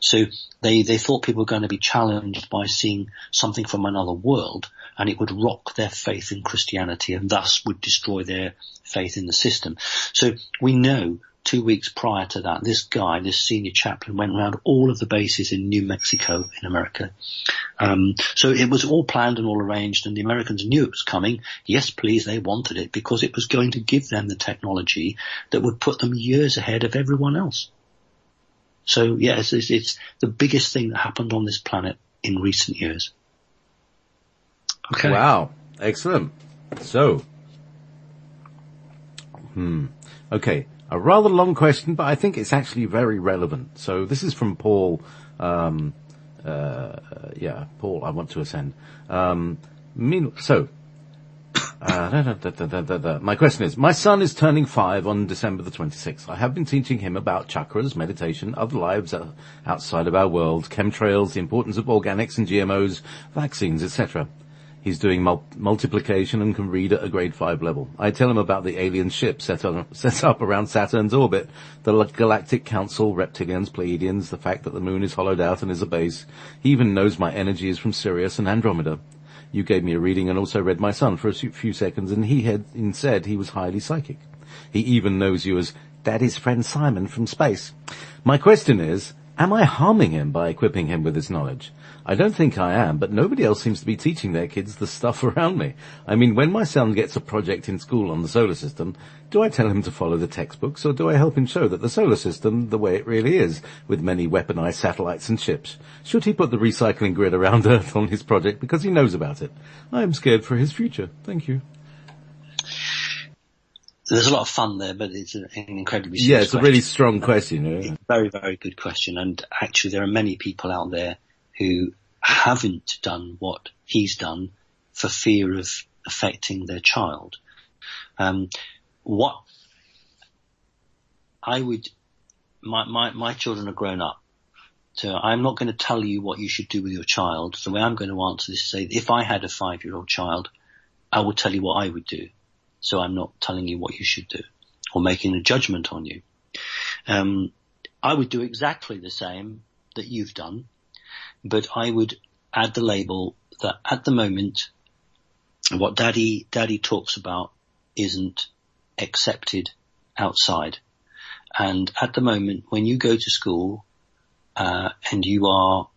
So they thought people were going to be challenged by seeing something from another world, and it would rock their faith in Christianity and thus would destroy their faith in the system. So we know 2 weeks prior to that, this guy, this senior chaplain, went around all of the bases in New Mexico in America. So it was all planned and all arranged, and the Americans knew it was coming. Yes, please, they wanted it because it was going to give them the technology that would put them years ahead of everyone else. So yes, it's the biggest thing that happened on this planet in recent years. Okay. Wow. Excellent. So, okay. A rather long question, but I think it's actually very relevant. So this is from Paul. Paul, I want to ascend. My question is, my son is turning 5 on December the 26th. I have been teaching him about chakras, meditation, other lives outside of our world, chemtrails, the importance of organics and GMOs, vaccines, etc. He's doing multiplication and can read at a grade 5 level. I tell him about the alien ship set up around Saturn's orbit, the Galactic Council, reptilians, Pleiadians, the fact that the moon is hollowed out and is a base. He even knows my energy is from Sirius and Andromeda. You gave me a reading and also read my son for a few seconds, and he had said he was highly psychic. He even knows you as Daddy's friend Simon from space. My question is, am I harming him by equipping him with this knowledge? I don't think I am, but nobody else seems to be teaching their kids the stuff around me. I mean, when my son gets a project in school on the solar system, do I tell him to follow the textbooks, or do I help him show that the solar system the way it really is, with many weaponized satellites and ships? Should he put the recycling grid around Earth on his project because he knows about it? I am scared for his future. Thank you. There's a lot of fun there, but it's an incredibly serious Yeah, it's question. a really strong question. It's a very, very good question. And actually, there are many people out there who haven't done what he's done for fear of affecting their child. What I would, my children are grown up, so I'm not going to tell you what you should do with your child. The way I'm going to answer this is say, if I had a 5-year-old child, I would tell you what I would do. So I'm not telling you what you should do or making a judgment on you. I would do exactly the same that you've done, but I would add the label that at the moment, what daddy talks about isn't accepted outside. And at the moment, when you go to school, and you are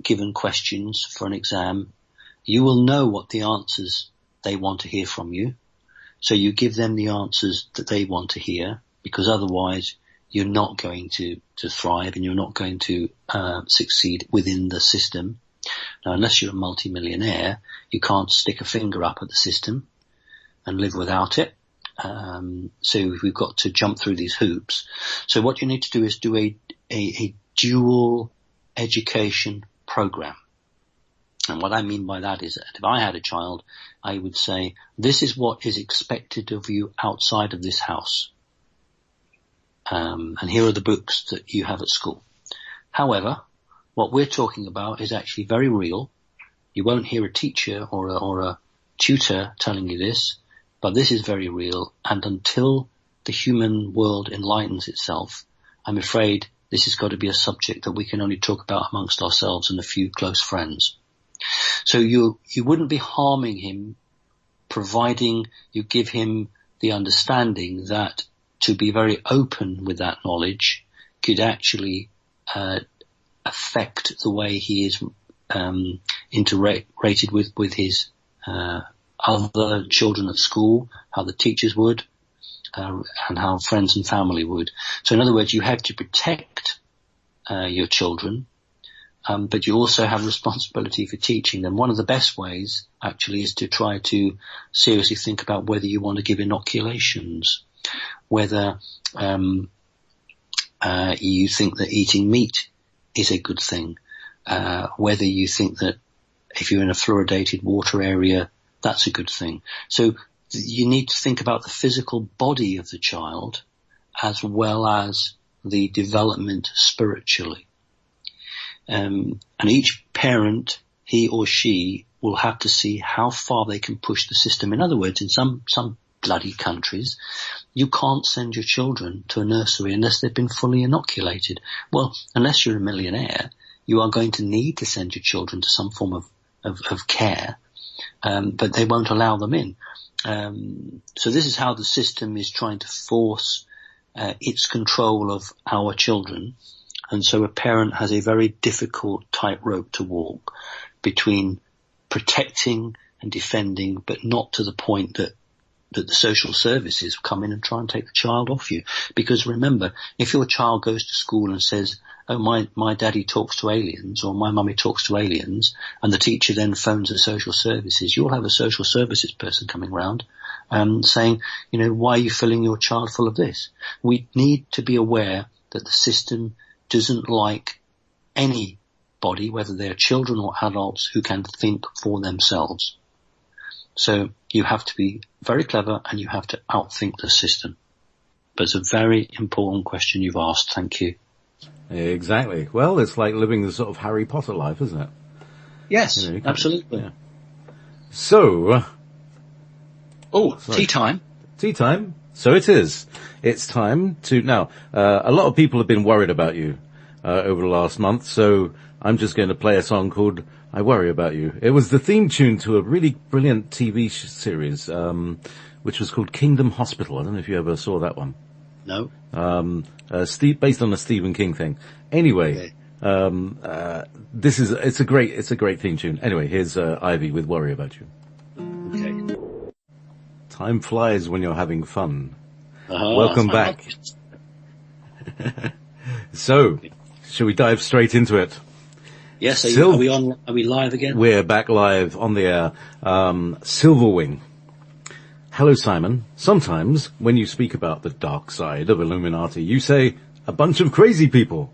given questions for an exam, you will know what the answers they want to hear from you. So you give them the answers that they want to hear, because otherwise you're not going to thrive and you're not going to succeed within the system. Now, unless you're a multimillionaire, you can't stick a finger up at the system and live without it. So we've got to jump through these hoops. So what you need to do is do a dual education program. And what I mean by that is that if I had a child, I would say, this is what is expected of you outside of this house. And here are the books that you have at school. However, what we're talking about is actually very real. You won't hear a teacher or a tutor telling you this, but this is very real. And until the human world enlightens itself, I'm afraid this has got to be a subject that we can only talk about amongst ourselves and a few close friends. So you wouldn't be harming him, providing you give him the understanding that to be very open with that knowledge could actually affect the way he is interacted with his other children at school, how the teachers would, and how friends and family would. So in other words, you have to protect your children, but you also have responsibility for teaching them. One of the best ways, actually, is to try to seriously think about whether you want to give inoculations, whether you think that eating meat is a good thing, whether you think that if you're in a fluoridated water area, that's a good thing. So you need to think about the physical body of the child as well as the development spiritually. And each parent, he or she, will have to see how far they can push the system. In other words, in some bloody countries, you can't send your children to a nursery unless they've been fully inoculated. Well, unless you're a millionaire, you are going to need to send your children to some form of care, but they won't allow them in. So this is how the system is trying to force its control of our children. And so a parent has a very difficult tightrope to walk between protecting and defending, but not to the point that the social services come in and try and take the child off you. Because remember, if your child goes to school and says, oh, my daddy talks to aliens, or my mummy talks to aliens, and the teacher then phones the social services, you'll have a social services person coming round saying, why are you filling your child full of this? We need to be aware that the system doesn't like anybody, whether they're children or adults, who can think for themselves. So you have to be very clever and you have to outthink the system. But it's a very important question you've asked. Thank you. Exactly. Well, it's like living the sort of Harry Potter life, isn't it? Yes, absolutely. Yeah. So... tea time. Tea time. So it is. It's time to... Now, a lot of people have been worried about you over the last month, so I'm just going to play a song called I Worry About You. It was the theme tune to a really brilliant TV series, which was called Kingdom Hospital. I don't know if you ever saw that one. No. Based on a Stephen King thing. Anyway, it's a great theme tune. Anyway, here's Ivy with "Worry About You." Okay. Time flies when you're having fun. Uh-huh. Welcome back. So, shall we dive straight into it? Yes. Are we on? Are we live again? We're back live on the air. Silverwing. Hello, Simon. Sometimes when you speak about the dark side of Illuminati, you say a bunch of crazy people.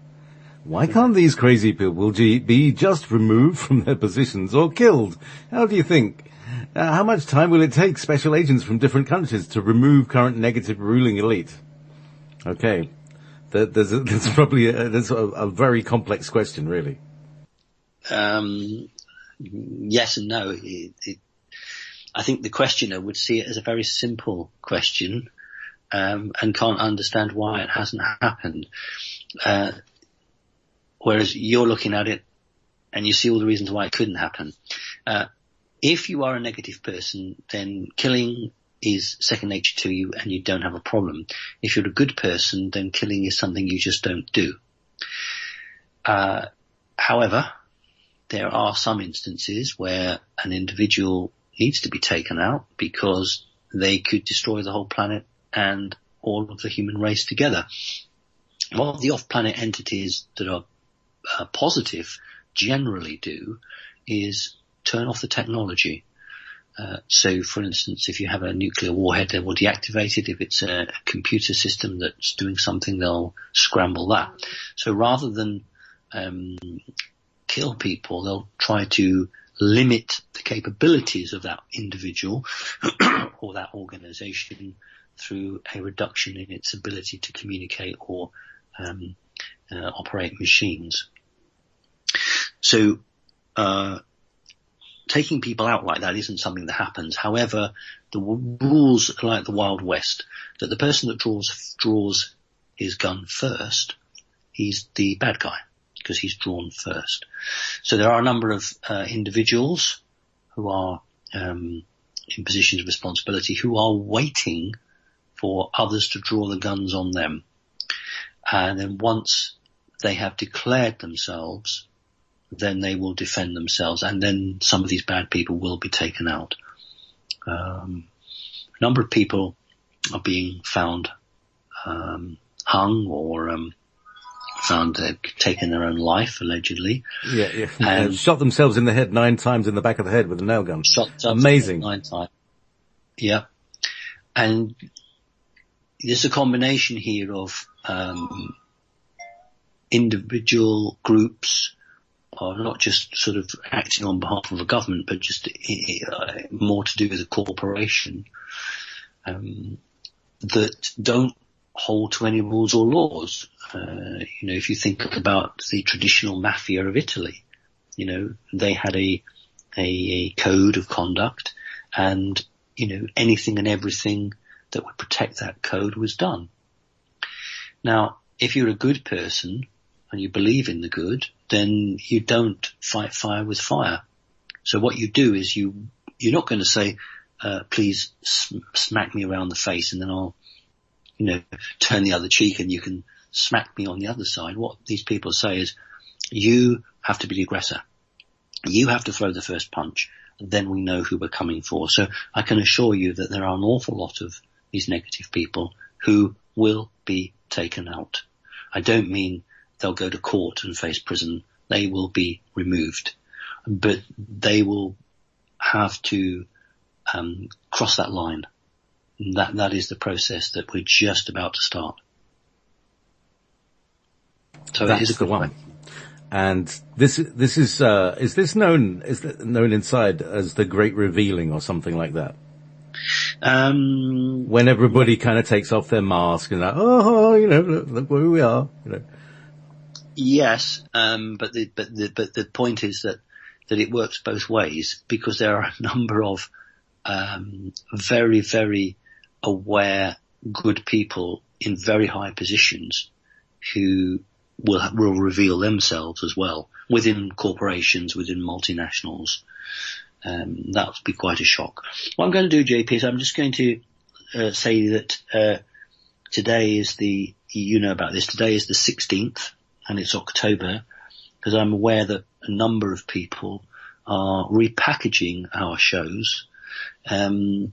Why can't these crazy people be just removed from their positions or killed? How do you think? How much time will it take special agents from different countries to remove current negative ruling elite? Okay. That's probably a very complex question, really. Yes and no. I think the questioner would see it as a very simple question, and can't understand why it hasn't happened. Whereas you're looking at it and you see all the reasons why it couldn't happen. If you are a negative person, then killing is second nature to you and you don't have a problem. If you're a good person, then killing is something you just don't do. However, there are some instances where an individual needs to be taken out because they could destroy the whole planet and all of the human race together. What the off-planet entities that are positive generally do is turn off the technology. So, for instance, if you have a nuclear warhead, they will deactivate it. If it's a computer system that's doing something, they'll scramble that. So rather than kill people, they'll try to limit the capabilities of that individual or that organization through a reduction in its ability to communicate or operate machines. So taking people out like that isn't something that happens. However, the rules are like the Wild West, that the person that draws his gun first, he's the bad guy because he's drawn first. So there are a number of individuals who are in positions of responsibility who are waiting for others to draw the guns on them. And then once they have declared themselves, then they will defend themselves, and then some of these bad people will be taken out. A number of people are being found hung or found taking their own life, allegedly. Yeah. And shot themselves in the head 9 times in the back of the head with a nail gun. Amazing. 9 times. Yeah. And there's a combination here of individual groups, are not just sort of acting on behalf of a government, but just more to do with a corporation that don't hold to any rules or laws. If you think about the traditional mafia of Italy, they had a code of conduct, and anything and everything that would protect that code was done. Now, if you're a good person and you believe in the good, then you don't fight fire with fire. So what you do is you're not going to say, please smack me around the face and then I'll, turn the other cheek and you can smack me on the other side. What these people say is, you have to be the aggressor. You have to throw the first punch. Then we know who we're coming for. So I can assure you that there are an awful lot of these negative people who will be taken out. I don't mean they'll go to court and face prison. They will be removed, but they will have to cross that line. That is the process that we're just about to start. So that's it is a good one. And this is known inside as the Great Revealing or something like that? When everybody kind of takes off their mask and look where we are, Yes, but the point is that it works both ways, because there are a number of very, very aware, good people in very high positions who will reveal themselves as well within corporations, within multinationals. That would be quite a shock. What I'm going to do, JP, is I'm just going to say that today is you know about this, today is the 16th and it's October, because I'm aware that a number of people are repackaging our shows, and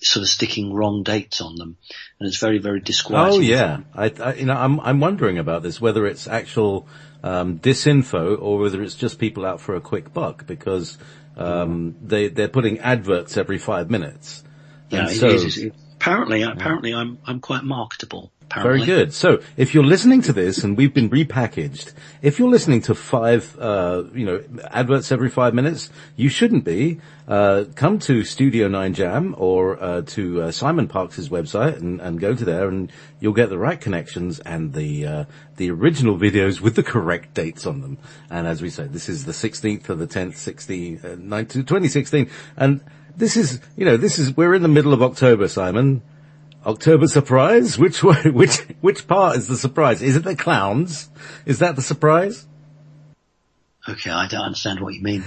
sort of sticking wrong dates on them. And it's very, very disquieting. Oh yeah. I'm wondering about this, whether it's actual, disinfo or whether it's just people out for a quick buck, because, they're putting adverts every 5 minutes. Yeah, and so, it is. Apparently I'm quite marketable. Very Apparently. good. So, if you're listening to this and we've been repackaged, if you're listening to 5, adverts every 5 minutes, you shouldn't be. Come to Studio 9 Jam or to Simon Parkes' website and go to there, and you'll get the right connections and the original videos with the correct dates on them. And as we say, this is the 16th of the 10th, 2016, and we're in the middle of October, Simon. October surprise? Which part is the surprise? Is it the clowns? Is that the surprise? Okay, I don't understand what you mean.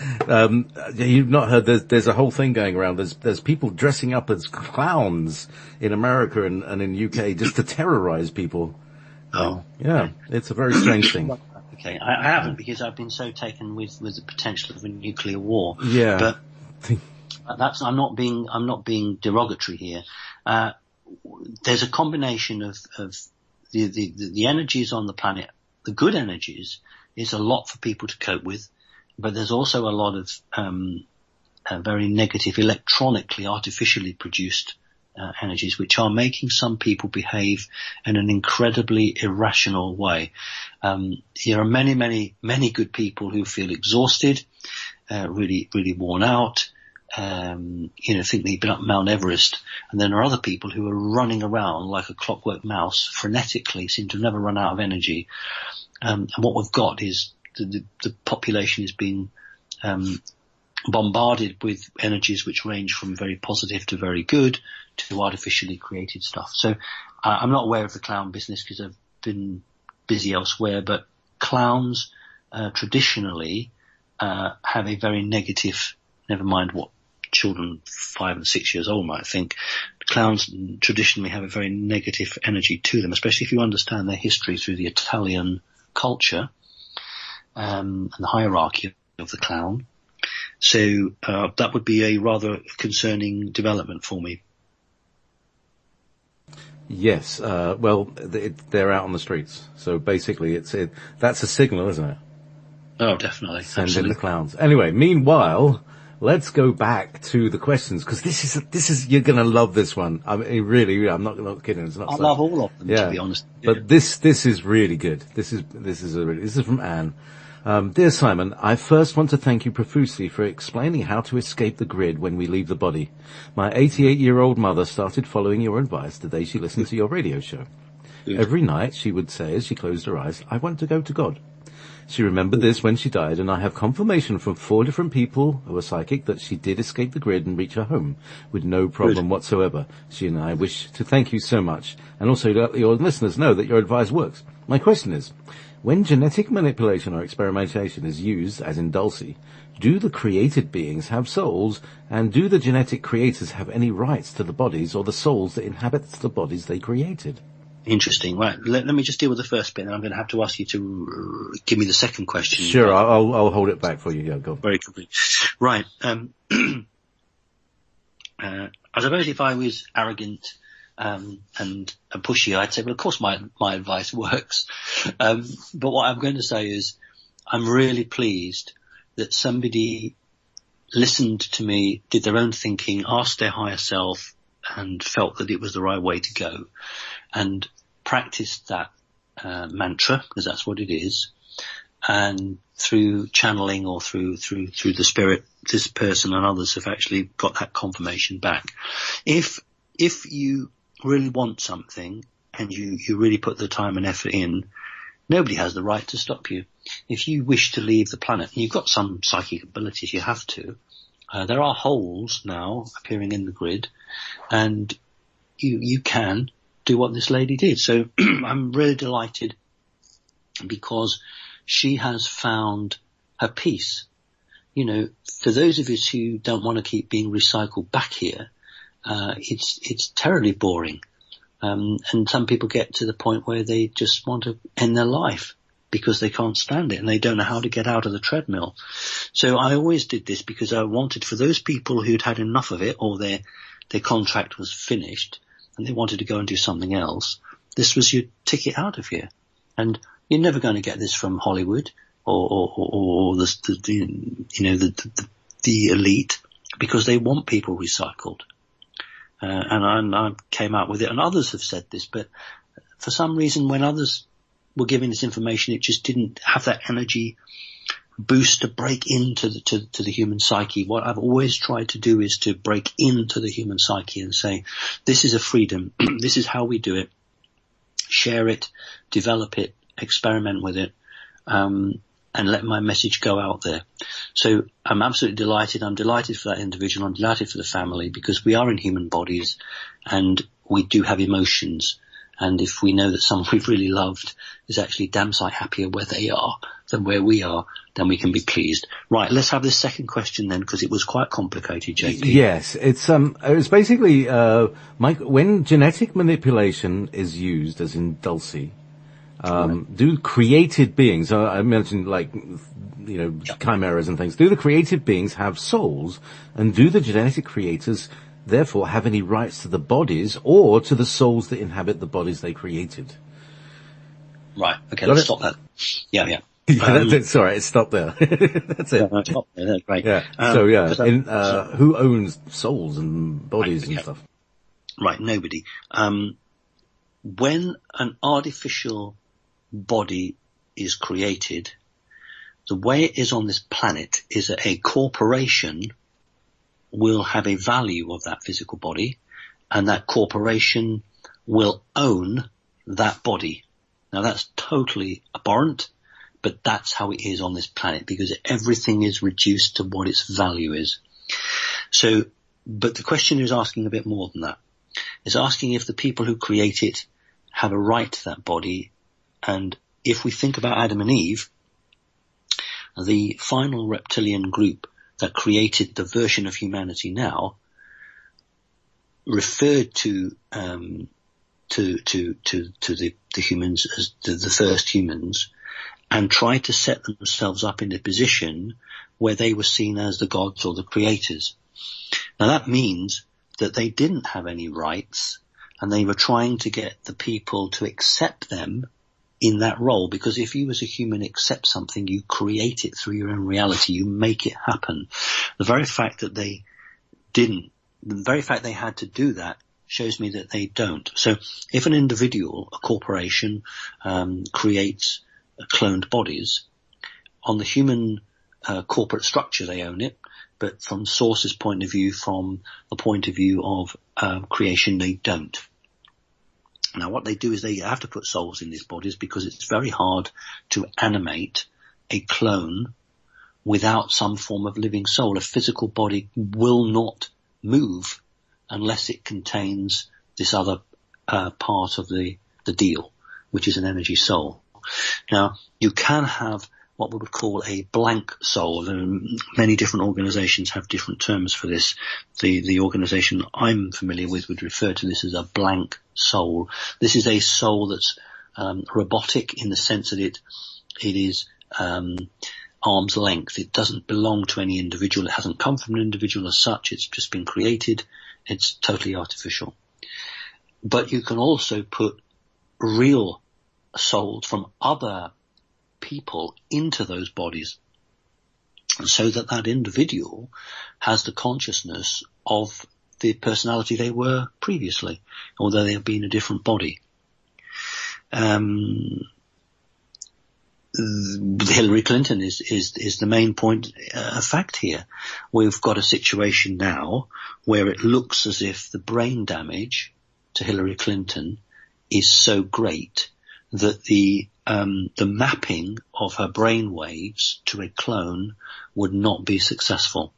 You've not heard there's a whole thing going around. There's people dressing up as clowns in America and in UK just to terrorize people. Oh. Yeah, it's a very strange thing. Okay, I haven't, because I've been so taken with the potential of a nuclear war. Yeah. But I'm not being derogatory here. There's a combination of the energies on the planet, the good energies, is a lot for people to cope with, but there's also a lot of very negative, electronically, artificially produced energies, which are making some people behave in an incredibly irrational way. There are many, many, many good people who feel exhausted, really, really worn out, think they've been up Mount Everest, and then there are other people who are running around like a clockwork mouse, frenetically, seem to never run out of energy. And what we've got is the population is being bombarded with energies which range from very positive to very good to artificially created stuff. So I'm not aware of the clown business because I've been busy elsewhere, but clowns traditionally have a very negative, never mind what children 5 and 6 years old might think, clowns traditionally have a very negative energy to them, especially if you understand their history through the Italian culture and the hierarchy of the clown. So that would be a rather concerning development for me. Yes, they're out on the streets, so basically that's a signal, isn't it? Oh, definitely. Send Absolutely. in the clowns. Anyway, meanwhile, let's go back to the questions, because this is you're going to love this one. I mean, really, I'm not kidding. It's not. I love all of them, yeah, to be honest. But this is really good. This is from Anne. Dear Simon, I first want to thank you profusely for explaining how to escape the grid when we leave the body. My 88-year-old mother started following your advice the day she listened to your radio show. Good. Every night she would say as she closed her eyes, I want to go to God. She remembered this when she died, and I have confirmation from 4 different people who are psychic that she did escape the grid and reach her home with no problem whatsoever. She and I wish to thank you so much, and also let your listeners know that your advice works. My question is, when genetic manipulation or experimentation is used, as in Dulcie, do the created beings have souls, and do the genetic creators have any rights to the bodies or the souls that inhabit the bodies they created? Interesting. Right. Let me just deal with the first bit, and I'm going to have to ask you to give me the second question. Sure, I'll hold it back for you. Yeah, go. Very quickly. Right. I suppose if I was arrogant and pushy, I'd say, well, of course my advice works. But what I'm going to say is I'm really pleased that somebody listened to me, did their own thinking, asked their higher self, and felt that it was the right way to go, and practiced that mantra, because that's what it is, and through channeling or through the spirit, this person and others have actually got that confirmation back. If you really want something and you really put the time and effort in, nobody has the right to stop you. If you wish to leave the planet, and you've got some psychic abilities, you have to. There are holes now appearing in the grid, and you can do what this lady did. So I'm really delighted because she has found her peace. You know, for those of us who don't want to keep being recycled back here, it's terribly boring. And some people get to the point where they just want to end their life because they can't stand it and they don't know how to get out of the treadmill. So I always did this because I wanted for those people who'd had enough of it, or their contract was finished and they wanted to go and do something else, this was your ticket out of here. And you're never going to get this from Hollywood or the elite, because they want people recycled. And I came out with it, and others have said this, but for some reason when others were giving this information, it just didn't have that energy boost to break into the human psyche. What I've always tried to do is to break into the human psyche and say, this is a freedom, this is how we do it, share it, develop it, experiment with it, and let my message go out there. So I'm absolutely delighted. I'm delighted for that individual. I'm delighted for the family, because we are in human bodies and we do have emotions. And if we know that someone we've really loved is actually damn sight happier where they are than where we are, then we can be pleased. Right, let's have this second question then, because it was quite complicated, JP. Yes, it's basically, Mike, when genetic manipulation is used, as in Dulcie, do created beings, I mentioned chimeras and things, do the created beings have souls, and do the genetic creators therefore have any rights to the bodies or to the souls that inhabit the bodies they created? Right, okay, let's stop that. Yeah. Yeah, that's it. Sorry, it stopped there. That's it. Stop there, that's great. Yeah. Who owns souls and bodies and stuff? Right, nobody. When an artificial body is created, the way it is on this planet is that a corporation will have a value of that physical body, and that corporation will own that body. Now that's totally abhorrent, but that's how it is on this planet, because everything is reduced to what its value is. So, but the question is asking a bit more than that. It's asking if the people who create it have a right to that body. And if we think about Adam and Eve, the final reptilian group that created the version of humanity now referred to the humans as the first humans, and tried to set themselves up in a position where they were seen as the gods or the creators. Now that means that they didn't have any rights, and they were trying to get the people to accept them in that role, because if you as a human accept something, you create it through your own reality, you make it happen. The very fact that they didn't, the very fact they had to do that shows me that they don't. So if an individual, a corporation, creates cloned bodies, on the human corporate structure they own it, but from Source's point of view, from the point of view of creation, they don't. Now what they do is they have to put souls in these bodies, because it's very hard to animate a clone without some form of living soul. A physical body will not move unless it contains this other part of the deal, which is an energy soul. Now you can have what we would call a blank soul, and many different organizations have different terms for this. The organization I'm familiar with would refer to this as a blank soul. This is a soul that's robotic in the sense that it is arm's length. It doesn't belong to any individual. It hasn't come from an individual as such. It's just been created. It's totally artificial. But you can also put real souls from other people into those bodies, so that individual has the consciousness of the personality they were previously, although they have been a different body. Hillary Clinton is the main point of fact here. We've got a situation now where it looks as if the brain damage to Hillary Clinton is so great that the mapping of her brain waves to a clone would not be successful.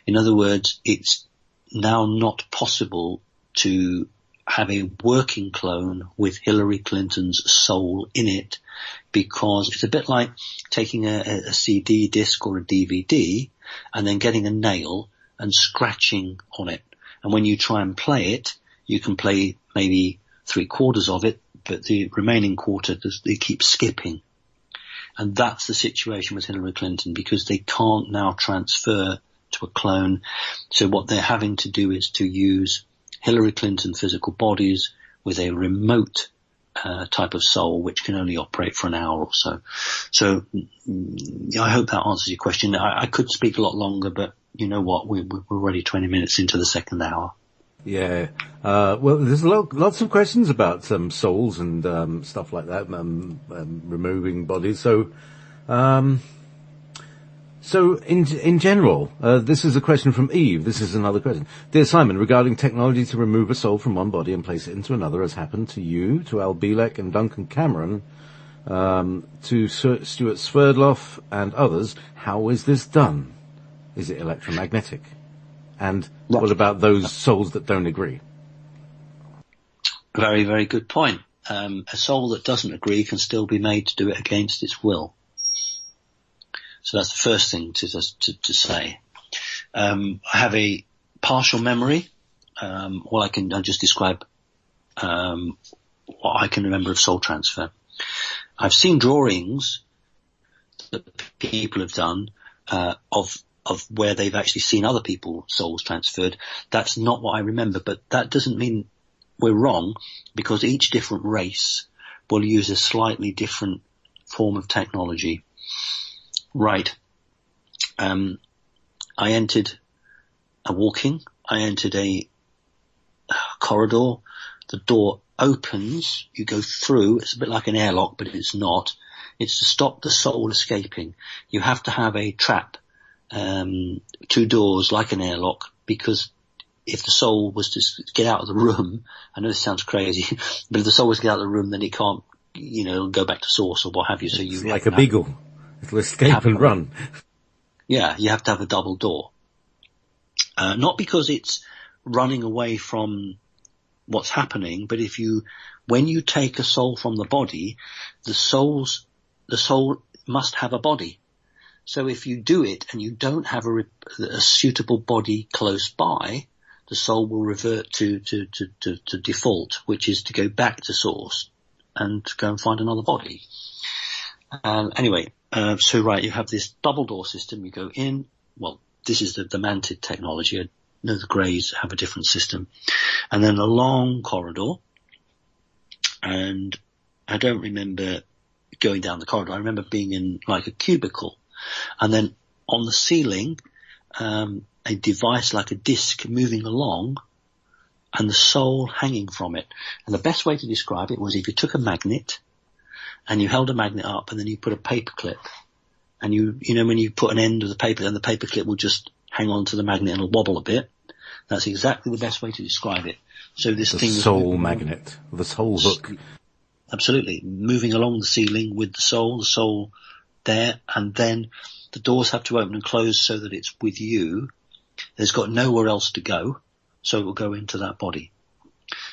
In other words, it's now not possible to have a working clone with Hillary Clinton's soul in it, because it's a bit like taking a CD disc or a DVD and then getting a nail and scratching on it. And when you try and play it, you can play maybe 3/4 of it, but the remaining quarter, they keep skipping. And that's the situation with Hillary Clinton, because they can't now transfer to a clone. So what they're having to do is to use Hillary Clinton physical bodies with a remote type of soul, which can only operate for an hour or so. So I hope that answers your question. I could speak a lot longer, but you know what? We're already 20 minutes into the second hour. Yeah. Well, there's lots of questions about souls and stuff like that, removing bodies. So in general, this is a question from Eve. This is another question. Dear Simon, regarding technology to remove a soul from one body and place it into another, has happened to you, to Al Bielek and Duncan Cameron, to Stuart Sverdlov and others. How is this done? Is it electromagnetic? And what about those souls that don't agree? Very, very good point. A soul that doesn't agree can still be made to do it against its will. So that's the first thing to say. I have a partial memory. I'll just describe what I can remember of soul transfer. I've seen drawings that people have done of where they've actually seen other people's souls transferred. That's not what I remember, but that doesn't mean we're wrong, because each different race will use a slightly different form of technology. Right. I entered a corridor. The door opens, you go through. It's a bit like an airlock, but it's not. It's to stop the soul escaping. You have to have a trap, 2 doors like an airlock, because if the soul was to get out of the room, I know this sounds crazy, but if the soul was to get out of the room, then it can't, go back to source or what have you. So it's like a beagle. It'll escape and run. Yeah, you have to have a double door. Not because it's running away from what's happening, but when you take a soul from the body, the soul must have a body. So if you do it and you don't have a suitable body close by, the soul will revert to default, which is to go back to source and go and find another body. Anyway, you have this double door system. You go in. Well, this is the Mantid technology. I know the Greys have a different system. And then a long corridor. And I don't remember going down the corridor. I remember being in like a cubicle. And then on the ceiling, a device like a disc moving along and the soul hanging from it. And the best way to describe it was if you took a magnet and you held a magnet up and then you put a paper clip, and when you put an end of the paper, then the paper clip will just hang on to the magnet and it'll wobble a bit. That's exactly the best way to describe it. So this thing, the soul magnet, the soul hook. Absolutely. Moving along the ceiling with the soul there, and then the doors have to open and close so that it's with you. There's got nowhere else to go, so it will go into that body.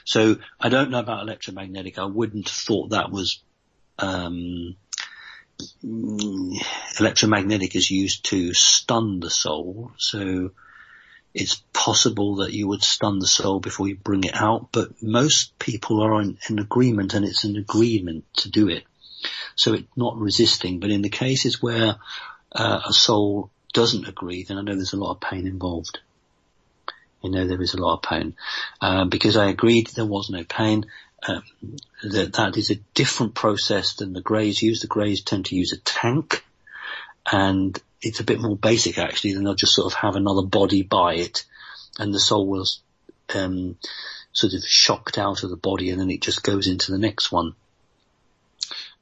So I don't know about electromagnetic. I wouldn't have thought that was electromagnetic is used to stun the soul, so it's possible that you would stun the soul before you bring it out, but most people are in agreement, and it's an agreement to do it. So it's not resisting, but in the cases where a soul doesn't agree, then I know there's a lot of pain involved. There is a lot of pain. Because I agreed there was no pain, that is a different process than the Greys use. The Greys tend to use a tank, and it's a bit more basic actually. Then they'll just sort of have another body by it, and the soul will sort of shocked out of the body, and then it just goes into the next one.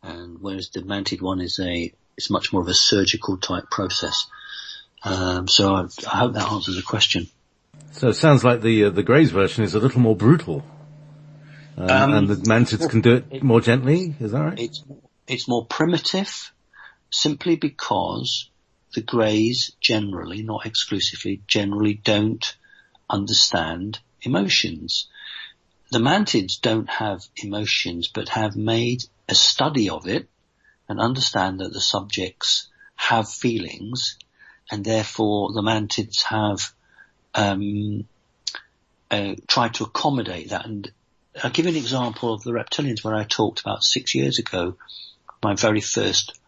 And whereas the Mantid one is much more of a surgical type process. So I hope that answers the question. So it sounds like the Greys version is a little more brutal. And the Mantids can do it more gently, is that right? It's more primitive, simply because the Greys generally, not exclusively, generally don't understand emotions. The Mantids don't have emotions, but have made a study of it and understand that the subjects have feelings, and therefore the Mantids have tried to accommodate that and I'll give you an example of the reptilians where I talked about 6 years ago, my very first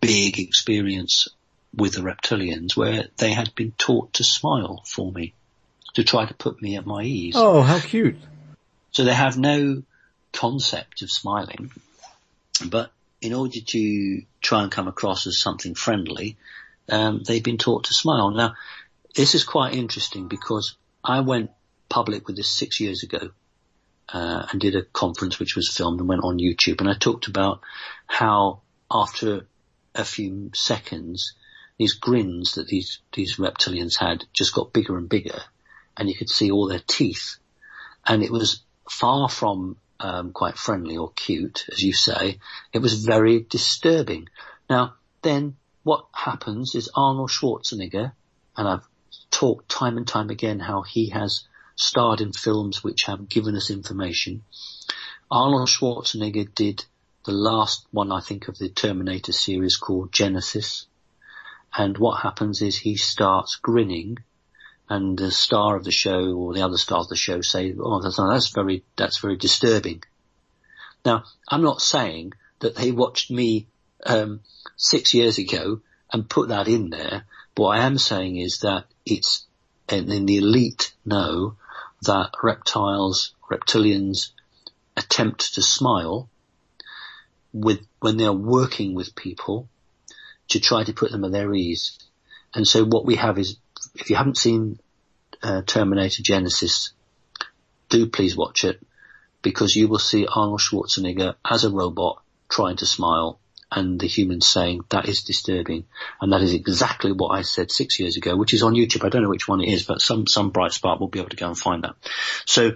big experience with the reptilians, where they had been taught to smile for me, to try to put me at my ease. Oh, how cute. So they have no concept of smiling, but in order to try and come across as something friendly, they've been taught to smile. Now, this is quite interesting because I went public with this 6 years ago, and did a conference which was filmed and went on YouTube, and I talked about how after a few seconds, these grins that these reptilians had just got bigger and bigger, and you could see all their teeth, and it was far from quite friendly or cute, as you say. It was very disturbing. Now, then what happens is Arnold Schwarzenegger, and I've talked time and time again how he has starred in films which have given us information. Arnold Schwarzenegger did the last one, I think, of the Terminator series called Genesis. And what happens is he starts grinning, and the star of the show or the other stars of the show say, "Oh, that's very disturbing." Now, I'm not saying that they watched me 6 years ago and put that in there. But what I am saying is that it's, and the elite know that reptilians attempt to smile when they're working with people to try to put them at their ease. And so what we have is, if you haven't seen Terminator Genesis, do please watch it, because you will see Arnold Schwarzenegger as a robot trying to smile, and the humans saying that is disturbing. And that is exactly what I said 6 years ago, which is on YouTube. I don't know which one it is, but some bright spark will be able to go and find that. So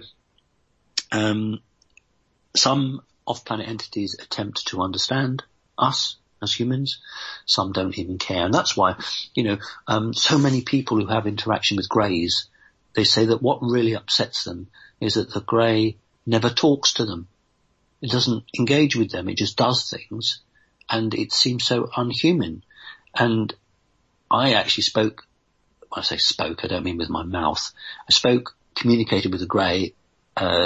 some off-planet entities attempt to understand us as humans. Some don't even care. And that's why, so many people who have interaction with greys, they say that what really upsets them is that the grey never talks to them. It doesn't engage with them. It just does things. And it seems so unhuman. And I actually spoke, when I say spoke, I don't mean with my mouth. Communicated with a grey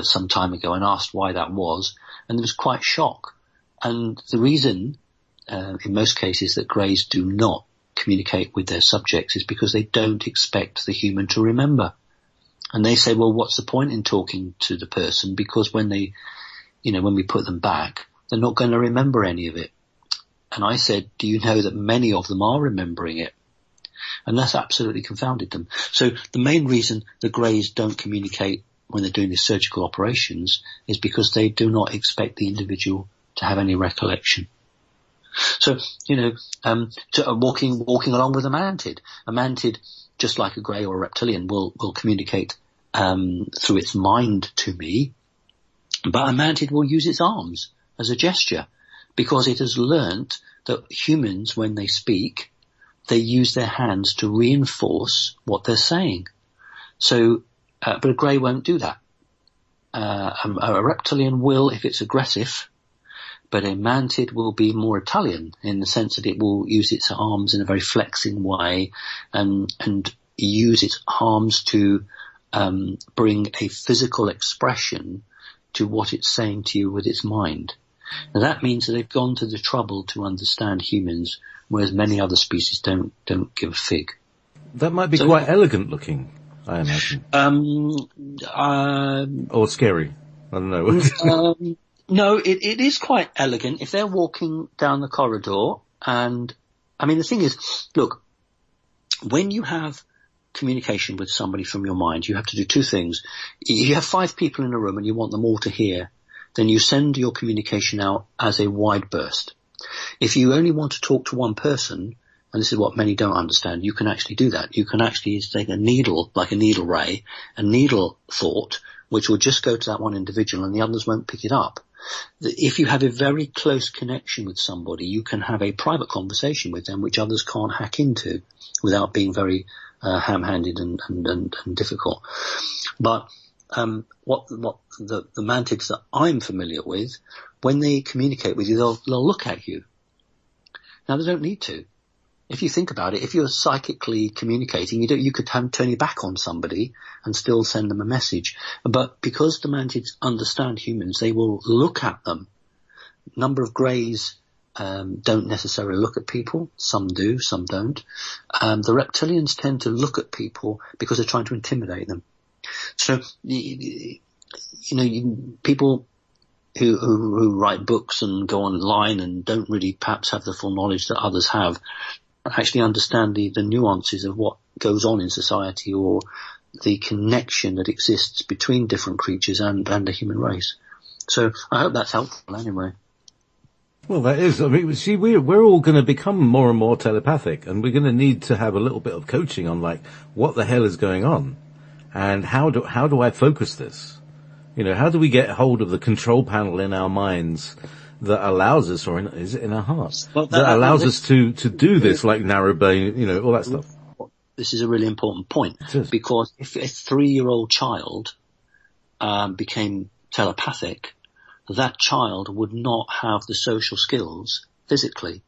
some time ago and asked why that was, and there was quite shock. And the reason, in most cases, that greys do not communicate with their subjects is because they don't expect the human to remember. And they say, well, what's the point in talking to the person? Because when we put them back, they're not going to remember any of it. And I said, do you know that many of them are remembering it? And that's absolutely confounded them. So the main reason the greys don't communicate when they're doing these surgical operations is because they do not expect the individual to have any recollection. So, walking along with a mantid, just like a grey or a reptilian, will communicate through its mind to me, but a mantid will use its arms as a gesture, because it has learnt that humans, when they speak, they use their hands to reinforce what they're saying. So, but a grey won't do that. A reptilian will if it's aggressive, but a mantid will be more Italian in the sense that it will use its arms in a very flexing way and use its arms to bring a physical expression to what it's saying to you with its mind. Now that means that they've gone to the trouble to understand humans, whereas many other species don't give a fig. That might be quite elegant looking, I imagine. Or scary. I don't know. No, it is quite elegant. If they're walking down the corridor, and I mean the thing is, look, when you have communication with somebody from your mind, you have to do two things. You have 5 people in a room and you want them all to hear, then you send your communication out as a wide burst. If you only want to talk to one person, and this is what many don't understand, you can actually do that. You can actually take a needle, like a needle ray, a needle thought, which will just go to that one individual and the others won't pick it up. If you have a very close connection with somebody, you can have a private conversation with them which others can't hack into without being very ham-handed and difficult. But what the mantids that I'm familiar with, when they communicate with you, they'll look at you. Now they don't need to. if you think about it, if you're psychically communicating, you could turn your back on somebody and still send them a message. But because the mantids understand humans, they will look at them. Number of greys don't necessarily look at people. Some do, some don't. The reptilians tend to look at people because they're trying to intimidate them. So, people who write books and go online and don't really perhaps have the full knowledge that others have actually understand the nuances of what goes on in society, or the connection that exists between different creatures and the human race. So I hope that's helpful anyway. Well, that is. I mean, see, we're all going to become more and more telepathic, and we're going to need to have a little bit of coaching on, like, what the hell is going on, and how do I focus this? How do we get hold of the control panel in our minds that allows us, or is it in our hearts, that allows us to do this, like narrowbane, all that stuff? This is a really important point, because if a 3-year-old child became telepathic, that child would not have the social skills physically.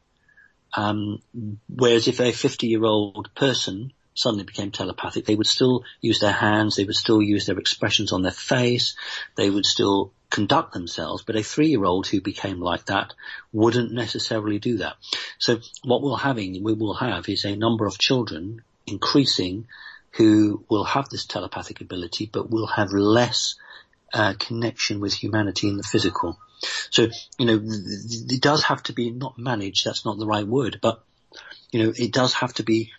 Whereas if a 50-year-old person suddenly became telepathic, they would still use their hands, they would still use their expressions on their face, they would still conduct themselves, but a 3-year-old who became like that wouldn't necessarily do that. So what we will have is a number of children increasing who will have this telepathic ability, but will have less connection with humanity in the physical. So, it does have to be not managed, that's not the right word, but, it does have to be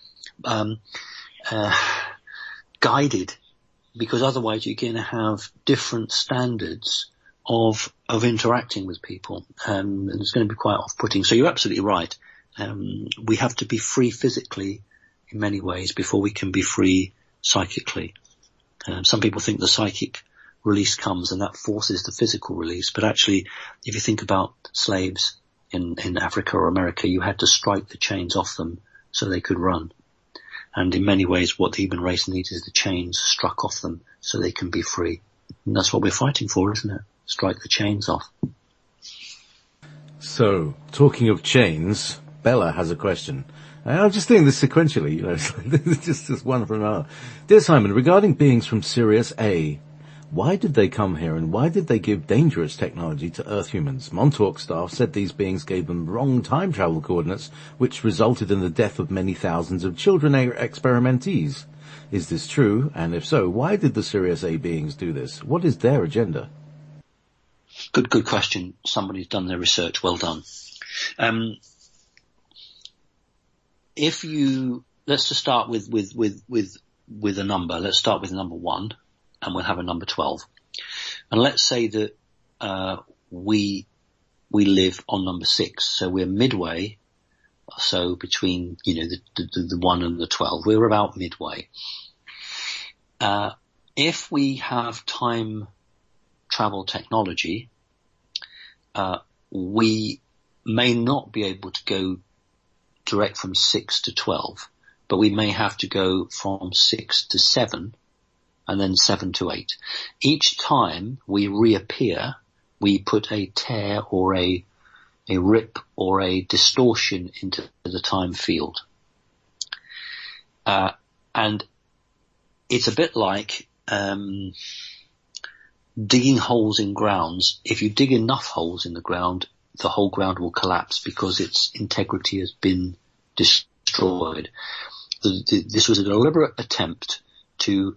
guided, because otherwise you're going to have different standards of interacting with people, and it's going to be quite off-putting. So you're absolutely right. We have to be free physically in many ways before we can be free psychically. Some people think the psychic release comes and that forces the physical release, but actually, if you think about slaves in Africa or America, you had to strike the chains off them so they could run. And in many ways, what the human race needs is the chains struck off them so they can be free. And that's what we're fighting for, isn't it? Strike the chains off. So, talking of chains, Bella has a question. I'm just doing this sequentially, it's just one from another. Dear Simon, regarding beings from Sirius A, why did they come here, and why did they give dangerous technology to Earth humans? Montauk staff said these beings gave them wrong time travel coordinates, which resulted in the death of many thousands of children experimentees. Is this true? And if so, why did the Sirius A beings do this? What is their agenda? Good question. Somebody's done their research. Well done. Let's just start with a number. Let's start with number 1. And we'll have a number 12. And let's say that we live on number 6, so we're midway, so between the 1 and the 12, we're about midway. If we have time travel technology, we may not be able to go direct from 6 to 12, but we may have to go from 6 to 7. And then 7 to 8. Each time we reappear, we put a tear or a rip or a distortion into the time field. And it's a bit like digging holes in grounds. If you dig enough holes in the ground, the whole ground will collapse because its integrity has been destroyed. This was a deliberate attempt to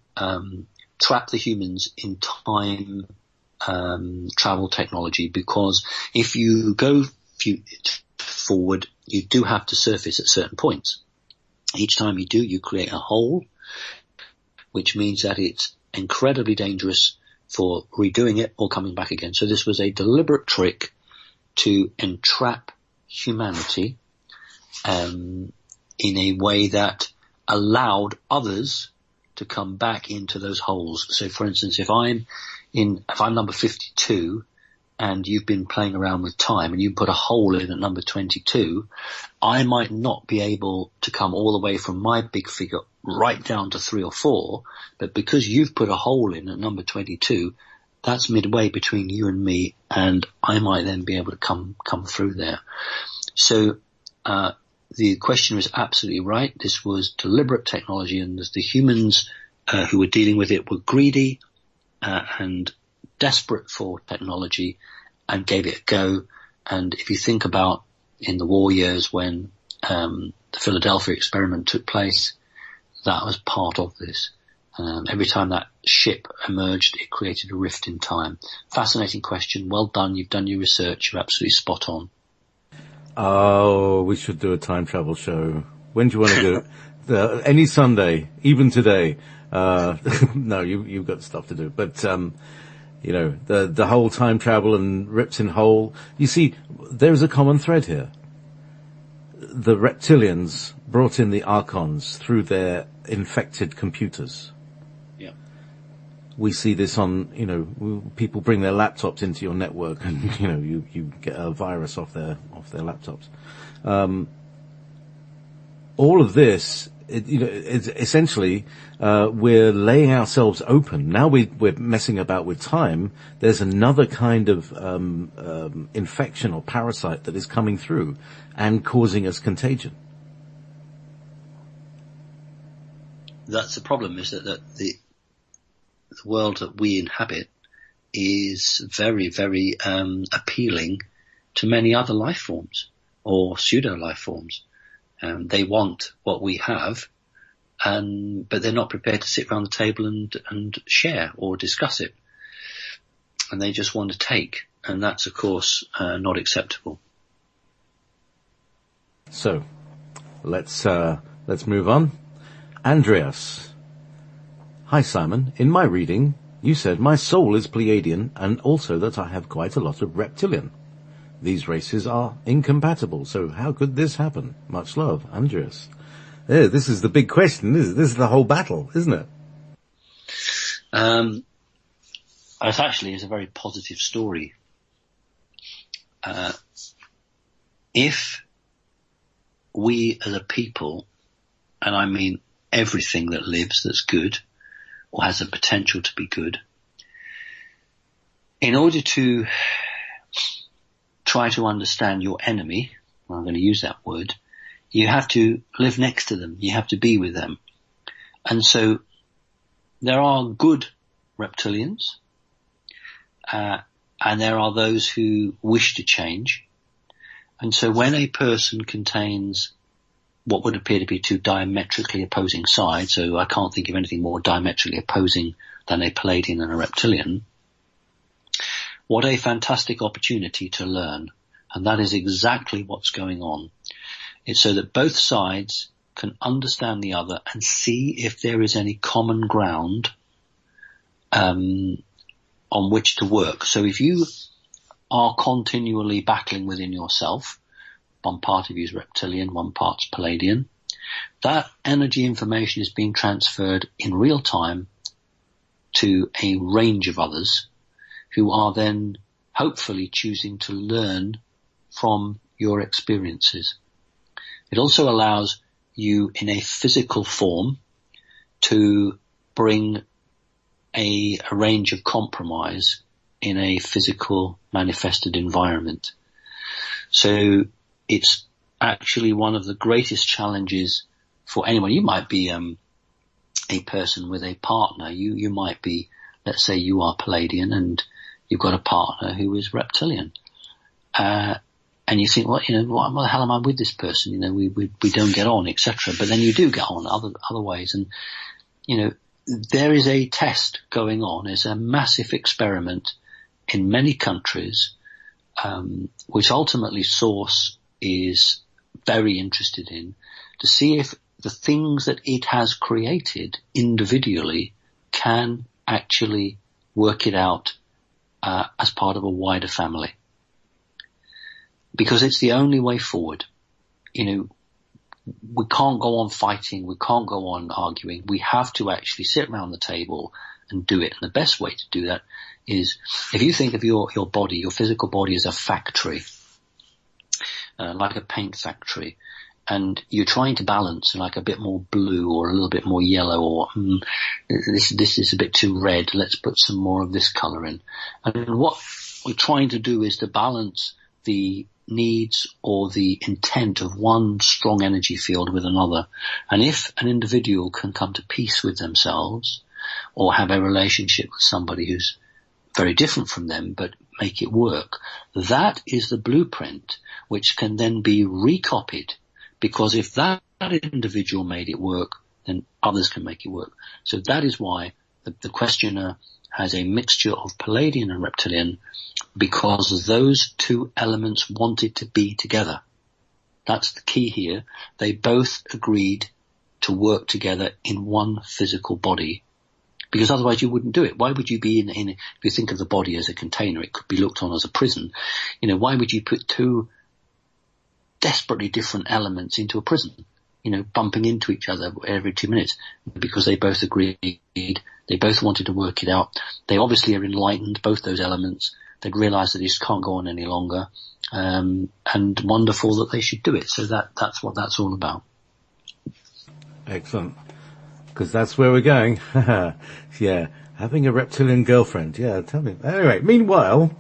trap the humans in time travel technology, because if you go forward, you do have to surface at certain points. Each time you do, you create a hole, which means that it's incredibly dangerous for redoing it or coming back again. So this was a deliberate trick to entrap humanity in a way that allowed others to come back into those holes. So for instance, if I'm number 52 and you've been playing around with time and you put a hole in at number 22, I might not be able to come all the way from my big figure right down to 3 or 4, but because you've put a hole in at number 22, that's midway between you and me, and I might then be able to come through there. So the question was absolutely right. This was deliberate technology, and the humans who were dealing with it were greedy and desperate for technology and gave it a go. And if you think about in the war years when the Philadelphia experiment took place, that was part of this. Every time that ship emerged, it created a rift in time. Fascinating question. Well done. You've done your research. You're absolutely spot on. Oh, we should do a time travel show. When do you want to do it? Any Sunday, even today. No, you've got stuff to do. But, you know, the whole time travel and rips in whole. You see, there's a common thread here. The reptilians brought in the Archons through their infected computers. Yeah. We see this on, you know, people bring their laptops into your network and, you know, you get a virus off their laptops. All of this, you know, is essentially, we're laying ourselves open. Now we're messing about with time. There's another kind of, infection or parasite that is coming through and causing us contagion. That's the problem, is that the world that we inhabit is very, very appealing to many other life forms or pseudo life forms. They want what we have, but they're not prepared to sit around the table and share or discuss it. And they just want to take, and that's of course not acceptable. So, let's move on. Andreas. Hi Simon, in my reading, you said my soul is Pleiadian and also that I have quite a lot of reptilian. These races are incompatible, so how could this happen? Much love, Andreas. Yeah, this is the big question, isn't it? This is the whole battle, isn't it? It actually is a very positive story. If we as a people, and I mean everything that lives that's good or has the potential to be good, in order to try to understand your enemy, I'm going to use that word, you have to live next to them. You have to be with them. And so there are good reptilians, and there are those who wish to change. And so when a person contains what would appear to be two diametrically opposing sides, so I can't think of anything more diametrically opposing than a Pleiadian and a reptilian, what a fantastic opportunity to learn. And that is exactly what's going on. It's so that both sides can understand the other and see if there is any common ground on which to work. So if you are continually battling within yourself, one part of you is reptilian, one part's Pleiadian, that energy information is being transferred in real time to a range of others who are then hopefully choosing to learn from your experiences. It also allows you in a physical form to bring a range of compromise in a physical manifested environment. So it's actually one of the greatest challenges for anyone. You might be a person with a partner. You might be, let's say you are Pleiadian and you've got a partner who is reptilian. And you think, well, you know, what the hell am I with this person? You know, we don't get on, etc. But then you do get on other ways. And, you know, there is a test going on. There's a massive experiment in many countries, which ultimately Source is very interested in, to see if the things that it has created individually can actually work it out as part of a wider family. Because it's the only way forward. You know, we can't go on fighting, we can't go on arguing. We have to actually sit around the table and do it. And the best way to do that is, if you think of your body, your physical body as a factory, like a paint factory, and you're trying to balance like a bit more blue or a little bit more yellow, or this is a bit too red, let's put some more of this color in. And what we're trying to do is to balance the needs or the intent of one strong energy field with another. And if an individual can come to peace with themselves or have a relationship with somebody who's very different from them but make it work, that is the blueprint which can then be recopied, because if that individual made it work, then others can make it work. So that is why the questioner has a mixture of Palladian and reptilian, because those two elements wanted to be together. That's the key here. They both agreed to work together in one physical body, because otherwise you wouldn't do it. Why would you be in if you think of the body as a container, it could be looked on as a prison. Why would you put two desperately different elements into a prison, bumping into each other every 2 minutes? Because they both agreed, they both wanted to work it out. They obviously are enlightened, both those elements. They'd realised that this can't go on any longer, and wonderful that they should do it. So that's what that's all about. Excellent. Because that's where we're going. Yeah, having a reptilian girlfriend. Yeah, tell me. Anyway, meanwhile,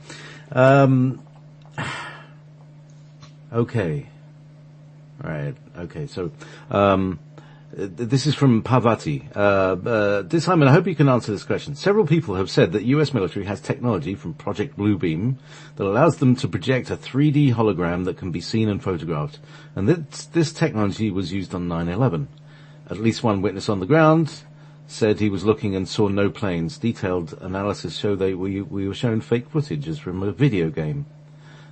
okay. Right, okay, so, this is from Parvati. Dear Simon, I hope you can answer this question. Several people have said that US military has technology from Project Bluebeam that allows them to project a 3D hologram that can be seen and photographed. And this technology was used on 9/11. At least one witness on the ground said he was looking and saw no planes. Detailed analysis show we were shown fake footage as from a video game.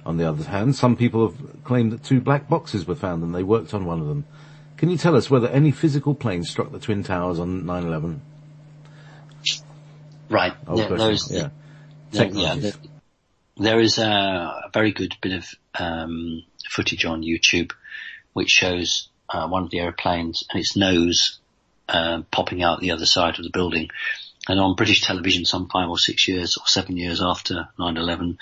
On the other hand, some people have claimed that 2 black boxes were found and they worked on one of them. Can you tell us whether any physical planes struck the Twin Towers on 9/11? Right. There is a very good bit of footage on YouTube which shows one of the airplanes and its nose popping out the other side of the building. And on British television, some 5 or 6 years or 7 years after 9/11,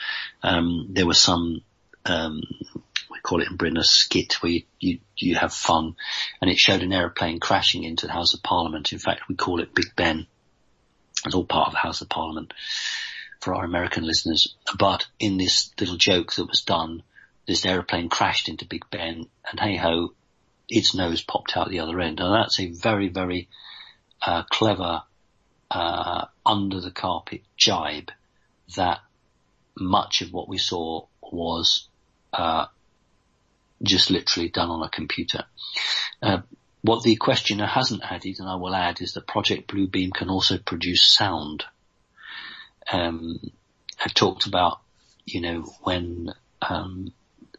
there was some, we call it in Britain a skit, where you have fun, and it showed an aeroplane crashing into the House of Parliament. In fact, we call it Big Ben. It's all part of the House of Parliament for our American listeners. But in this little joke that was done, this aeroplane crashed into Big Ben, and hey ho, its nose popped out the other end. And that's a very, very clever under the carpet jibe that much of what we saw was just literally done on a computer. What the questioner hasn't added, and I will add, is that Project Bluebeam can also produce sound. I've talked about, when the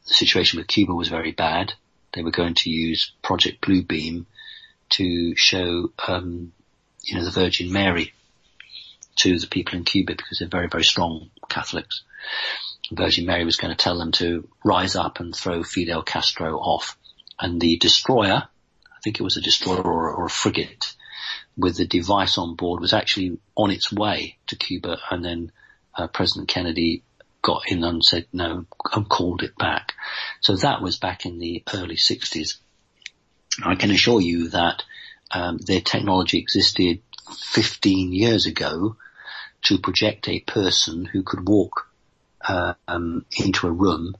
situation with Cuba was very bad, they were going to use Project Bluebeam to show the Virgin Mary to the people in Cuba, because they're very, very strong Catholics. Virgin Mary was going to tell them to rise up and throw Fidel Castro off. And the destroyer, I think it was a destroyer or a frigate, with the device on board, was actually on its way to Cuba, and then President Kennedy got in and said no and called it back. So that was back in the early 60s. I can assure you that their technology existed 15 years ago to project a person who could walk into a room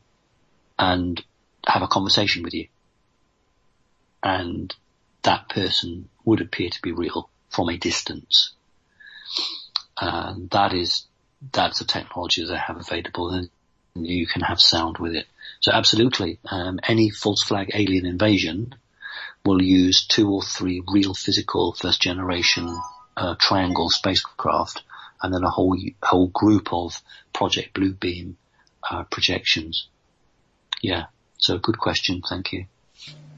and have a conversation with you. And that person would appear to be real from a distance. That's the technology that they have available, and you can have sound with it. So absolutely, any false flag alien invasion will use 2 or 3 real physical first generation triangle spacecraft, and then a whole group of Project Bluebeam projections. Yeah, so good question, thank you.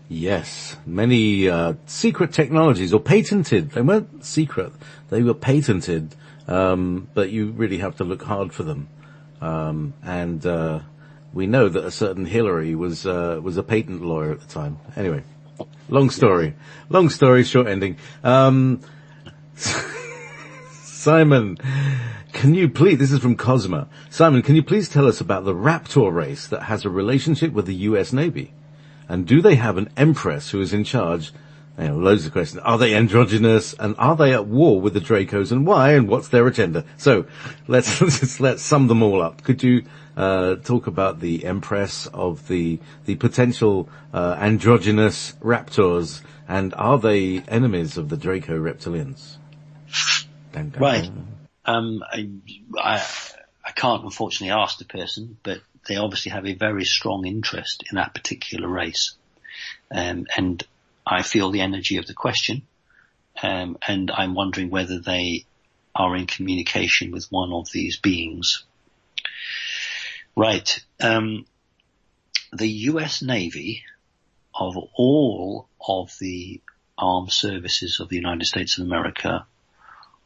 Yes, many secret technologies, or patented. They weren't secret, they were patented, but you really have to look hard for them. And we know that a certain Hillary was a patent lawyer at the time. Anyway, long story, short ending. Simon, can you please, this is from Cosma. Simon, can you please tell us about the Raptor race that has a relationship with the US Navy? And do they have an empress who is in charge Loads of questions. Are they androgynous, and are they at war with the Dracos, and why, and what's their agenda? So let's sum them all up. Could you talk about the Empress of the potential androgynous raptors, and are they enemies of the Draco reptilians? Dun, dun, Right. dun. I can't unfortunately ask the person, but they obviously have a very strong interest in that particular race. And I feel the energy of the question, and I'm wondering whether they are in communication with one of these beings. Right. The US Navy, of all of the armed services of the United States of America,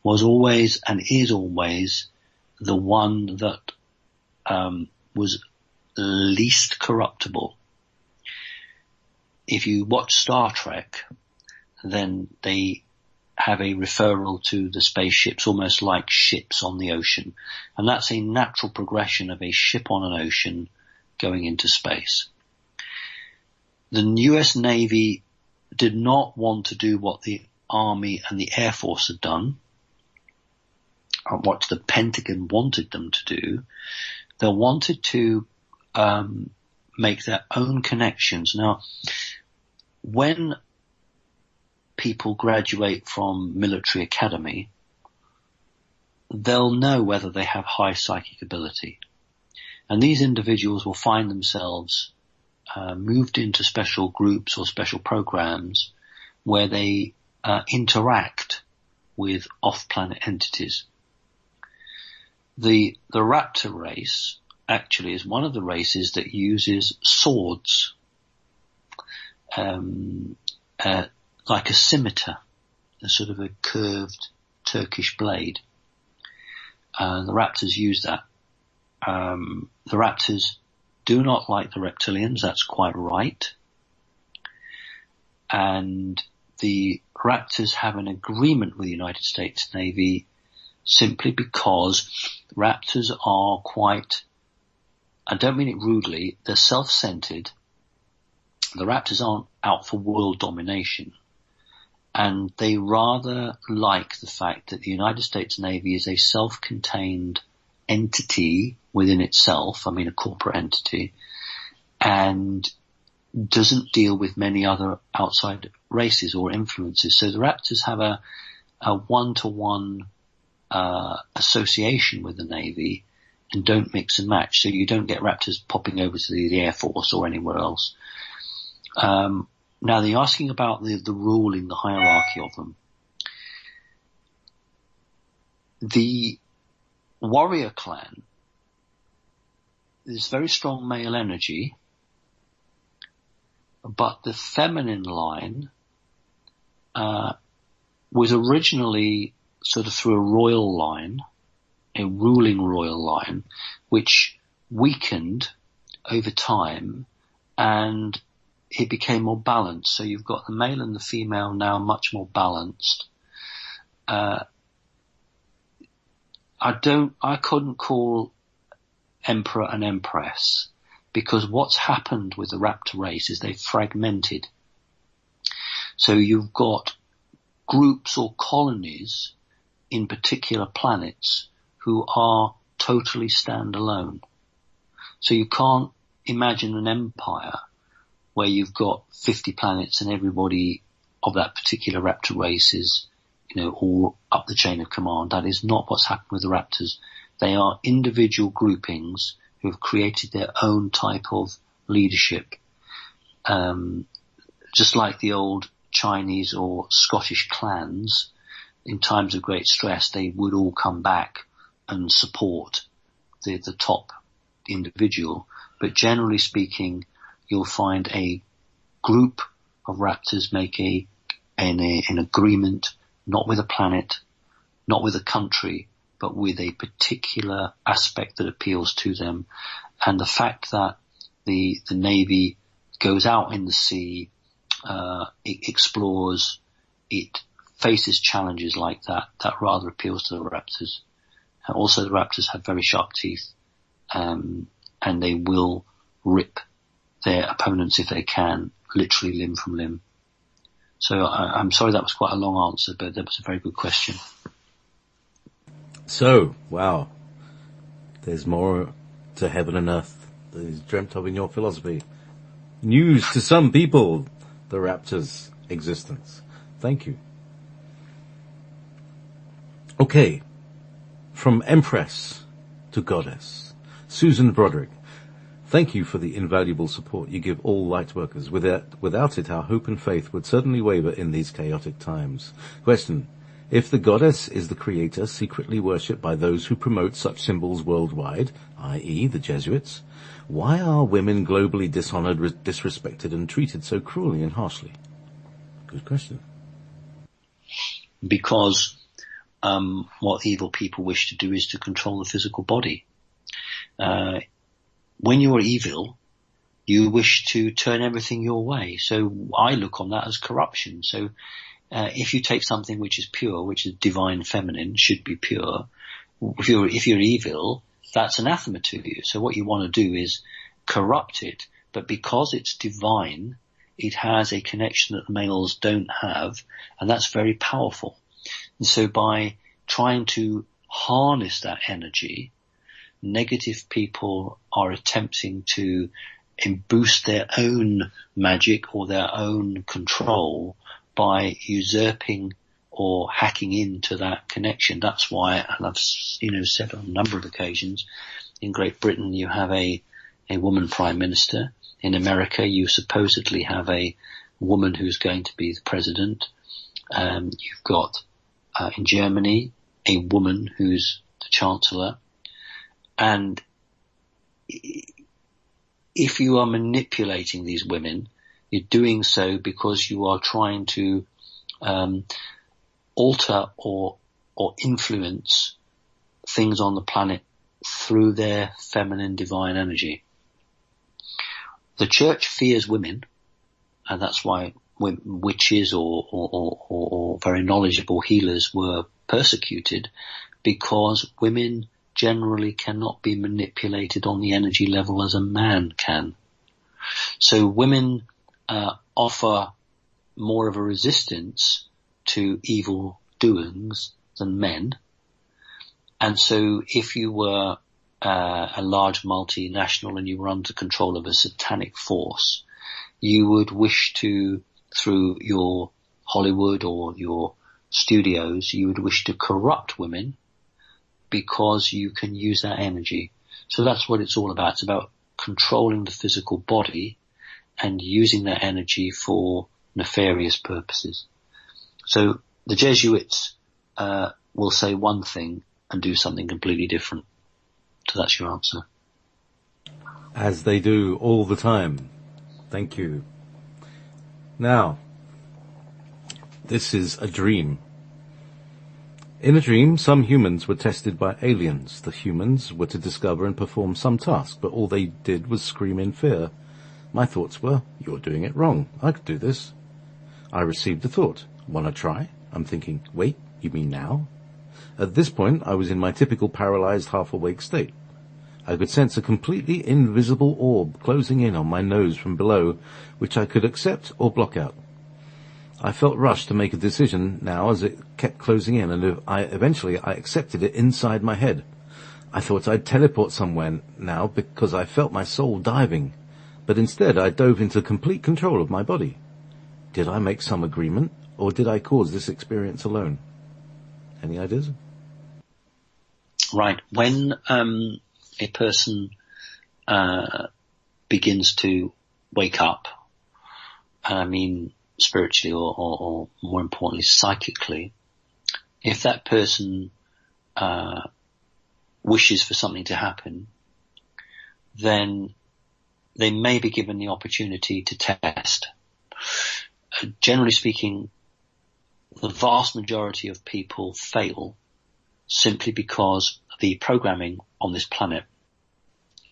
was always and is always the one that was least corruptible. If you watch Star Trek, then they have a referral to the spaceships almost like ships on the ocean. And that's a natural progression of a ship on an ocean going into space. The US Navy did not want to do what the Army and the Air Force had done, or what the Pentagon wanted them to do. They wanted to make their own connections. Now, when people graduate from military academy, they'll know whether they have high psychic ability. And these individuals will find themselves moved into special groups or special programs where they interact with off-planet entities. The raptor race actually is one of the races that uses swords, like a scimitar, a sort of a curved Turkish blade. The raptors use that. The raptors do not like the reptilians, that's quite right. And the raptors have an agreement with the United States Navy simply because raptors are quite, I don't mean it rudely, they're self-centered. The raptors aren't out for world domination. And they rather like the fact that the United States Navy is a self-contained entity within itself, I mean a corporate entity, and doesn't deal with many other outside races or influences. So the raptors have a one-to-one association with the Navy and don't mix and match. So you don't get raptors popping over to the Air Force or anywhere else. Now they're asking about the ruling, the hierarchy of them. The warrior clan is very strong male energy, but the feminine line was originally sort of through a royal line, a ruling royal line, which weakened over time and it became more balanced. So you've got the male and the female now much more balanced. I couldn't call Emperor and Empress because what's happened with the raptor race is they've fragmented. So you've got groups or colonies in particular planets who are totally standalone. So you can't imagine an empire where you've got 50 planets and everybody of that particular raptor race is, all up the chain of command. That is not what's happened with the raptors. They are individual groupings who have created their own type of leadership. Just like the old Chinese or Scottish clans, in times of great stress, they would all come back and support the top individual. But generally speaking, you'll find a group of raptors make an agreement, not with a planet, not with a country, but with a particular aspect that appeals to them. And the fact that the Navy goes out in the sea, it explores, it faces challenges like that rather appeals to the raptors. Also, the raptors have very sharp teeth, and they will rip their opponents if they can, literally limb from limb. So I'm sorry that was quite a long answer, but that was a very good question. So, wow, there's more to heaven and earth than is dreamt of in your philosophy. News to some people, the raptor's existence. Thank you. Okay, from Empress to Goddess, Susan Broderick. Thank you for the invaluable support you give all light workers. Without it, our hope and faith would certainly waver in these chaotic times. Question. If the goddess is the creator secretly worshipped by those who promote such symbols worldwide, i.e. the Jesuits, why are women globally dishonored, disrespected and treated so cruelly and harshly? Good question. Because what evil people wish to do is to control the physical body. When you are evil, you wish to turn everything your way. So I look on that as corruption. So if you take something which is pure, which is divine feminine, should be pure, if you're evil, that's anathema to you. So what you want to do is corrupt it, but because it's divine, it has a connection that the males don't have, and that's very powerful. And so by trying to harness that energy, negative people are attempting to boost their own magic or their own control by usurping or hacking into that connection. That's why, and I've said on a number of occasions, in Great Britain you have a woman prime minister. In America you supposedly have a woman who's going to be the president. You've got in Germany a woman who's the chancellor. And if you are manipulating these women, you're doing so because you are trying to alter or influence things on the planet through their feminine divine energy. The church fears women, and that's why witches or very knowledgeable healers were persecuted, because women generally cannot be manipulated on the energy level as a man can. So women offer more of a resistance to evil doings than men. And so if you were a large multinational and you were under control of a satanic force, you would wish to, through your Hollywood or your studios, you would wish to corrupt women because you can use that energy. So that's what it's all about. It's about controlling the physical body and using that energy for nefarious purposes. So the Jesuits will say one thing and do something completely different. So that's your answer. As they do all the time. Thank you. Now, this is a dream. In a dream, some humans were tested by aliens. The humans were to discover and perform some task, but all they did was scream in fear. My thoughts were, you're doing it wrong. I could do this. I received a thought. Wanna try? I'm thinking, wait, you mean now? At this point, I was in my typical paralyzed, half-awake state. I could sense a completely invisible orb closing in on my nose from below, which I could accept or block out. I felt rushed to make a decision now as it kept closing in, and eventually I accepted it inside my head. I thought I'd teleport somewhere now because I felt my soul diving, but instead I dove into complete control of my body. Did I make some agreement, or did I cause this experience alone? Any ideas? Right. When a person begins to wake up, and I mean spiritually or more importantly psychically, if that person wishes for something to happen, then they may be given the opportunity to test. Generally speaking, the vast majority of people fail simply because the programming on this planet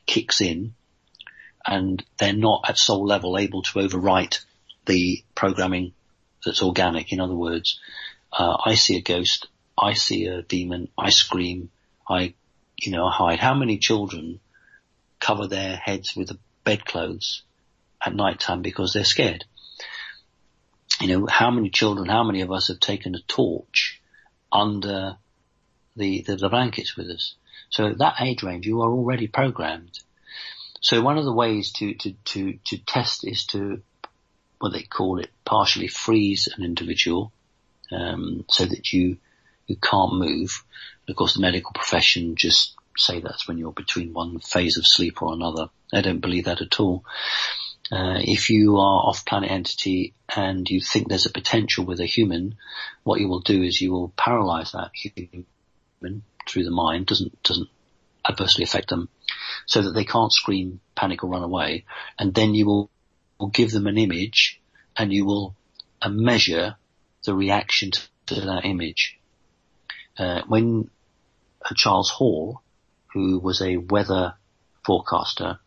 kicks in and they're not at soul level able to overwrite the programming that's organic. In other words, I see a ghost, I see a demon, I scream, I hide. How many children cover their heads with the bedclothes at night time because they're scared? how many children, how many of us have taken a torch under the blankets with us? So at that age range, you are already programmed. So one of the ways to test is to, what they call it, partially freeze an individual, so that you can't move. And of course, the medical profession just say that's when you're between one phase of sleep or another. I don't believe that at all. If you are off-planet entity and you think there's a potential with a human, what you will do is you will paralyze that human through the mind, doesn't adversely affect them, so that they can't scream, panic, or run away. And then you will give them an image, and you will measure the reaction to that image. When Charles Hall, who was a weather forecaster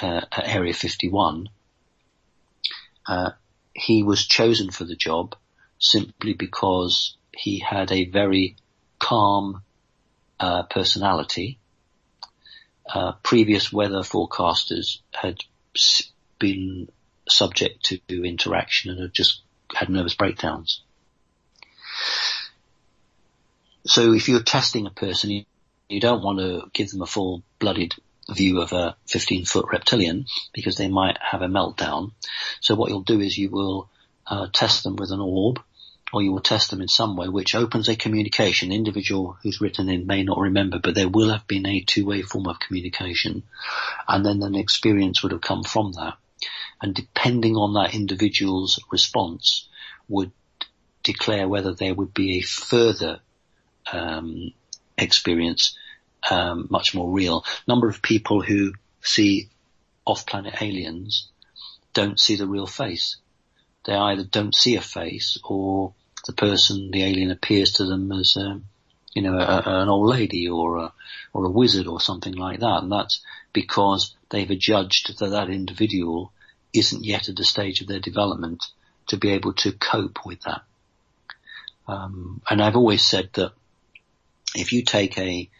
at Area 51, he was chosen for the job simply because he had a very calm personality. Previous weather forecasters had been subject to interaction and had just had nervous breakdowns. So if you're testing a person, you don't want to give them a full-blooded view of a 15-foot reptilian because they might have a meltdown. So what you'll do is you will test them with an orb, or you will test them in some way which opens a communication. The individual who's written in may not remember, but there will have been a two-way form of communication, and then an experience would have come from that. And depending on that individual's response would declare whether there would be a further experience, much more real. Number of people who see off-planet aliens don't see the real face. They either don't see a face, or the person, the alien, appears to them as, an old lady or a wizard or something like that. And that's because they've adjudged that individual isn't yet at the stage of their development to be able to cope with that. And I've always said that if you take a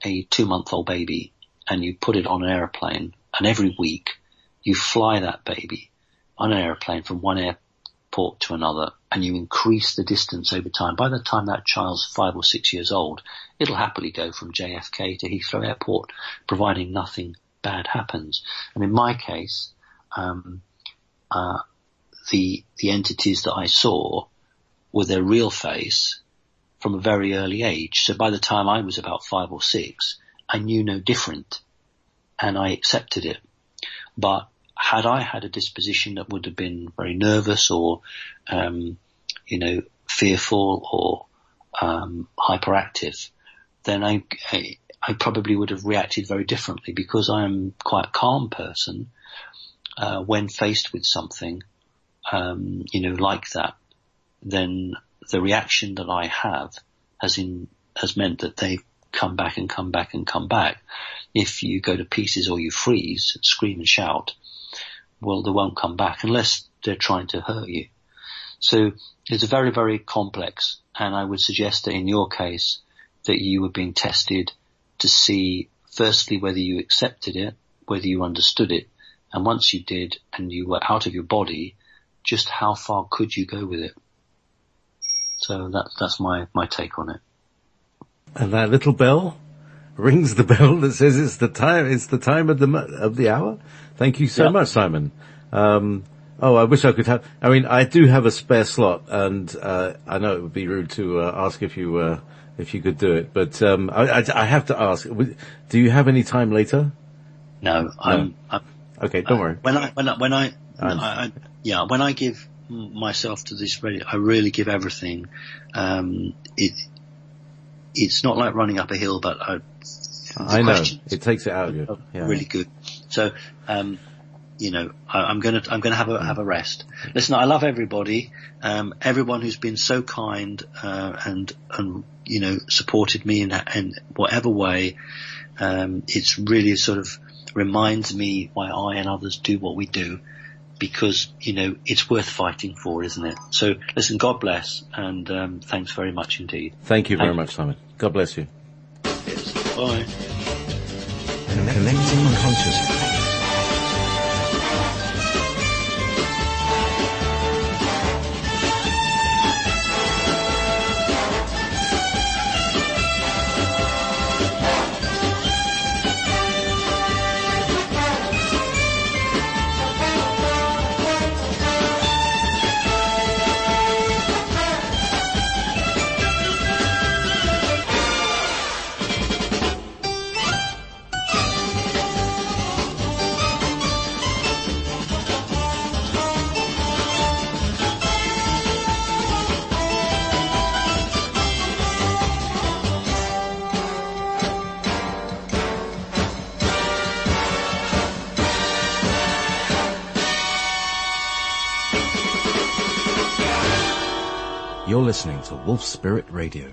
2-month-old baby and you put it on an airplane, and every week you fly that baby on an airplane from one airport to another, and you increase the distance over time, by the time that child's 5 or 6 years old, it'll happily go from JFK to Heathrow Airport, providing nothing bad happens. And in my case, the entities that I saw were their real face from a very early age. So by the time I was about 5 or 6, I knew no different, and I accepted it. But had I had a disposition that would have been very nervous or, fearful or hyperactive, then I probably would have reacted very differently, because I am quite a calm person. When faced with something, like that, then the reaction that I have has meant that they've come back and come back and come back. If you go to pieces or you freeze, scream and shout, well, they won't come back unless they're trying to hurt you. So it's very, very complex, and I would suggest that in your case that you were being tested to see, firstly, whether you accepted it, whether you understood it, and once you did and you were out of your body, just how far could you go with it? So that's my take on it. And that little bell rings the bell that says it's the time of the hour. Thank you so much, Simon. I wish I could I do have a spare slot, and I know it would be rude to ask if you could do it, but I have to ask, do you have any time later? No, okay, don't worry. When I give myself to this radio, I really give everything. It's not like running up a hill, but I know it takes it out of you. Yeah. Really good. So, I'm gonna have a rest. Listen, I love everybody, everyone who's been so kind, and supported me in whatever way. It's really sort of reminds me why I and others do what we do, because, it's worth fighting for, isn't it? So listen, God bless, and thanks very much indeed. Thank you very much, Simon. God bless you. Yes. Bye. Connecting consciousness. You're listening to Wolf Spirit Radio.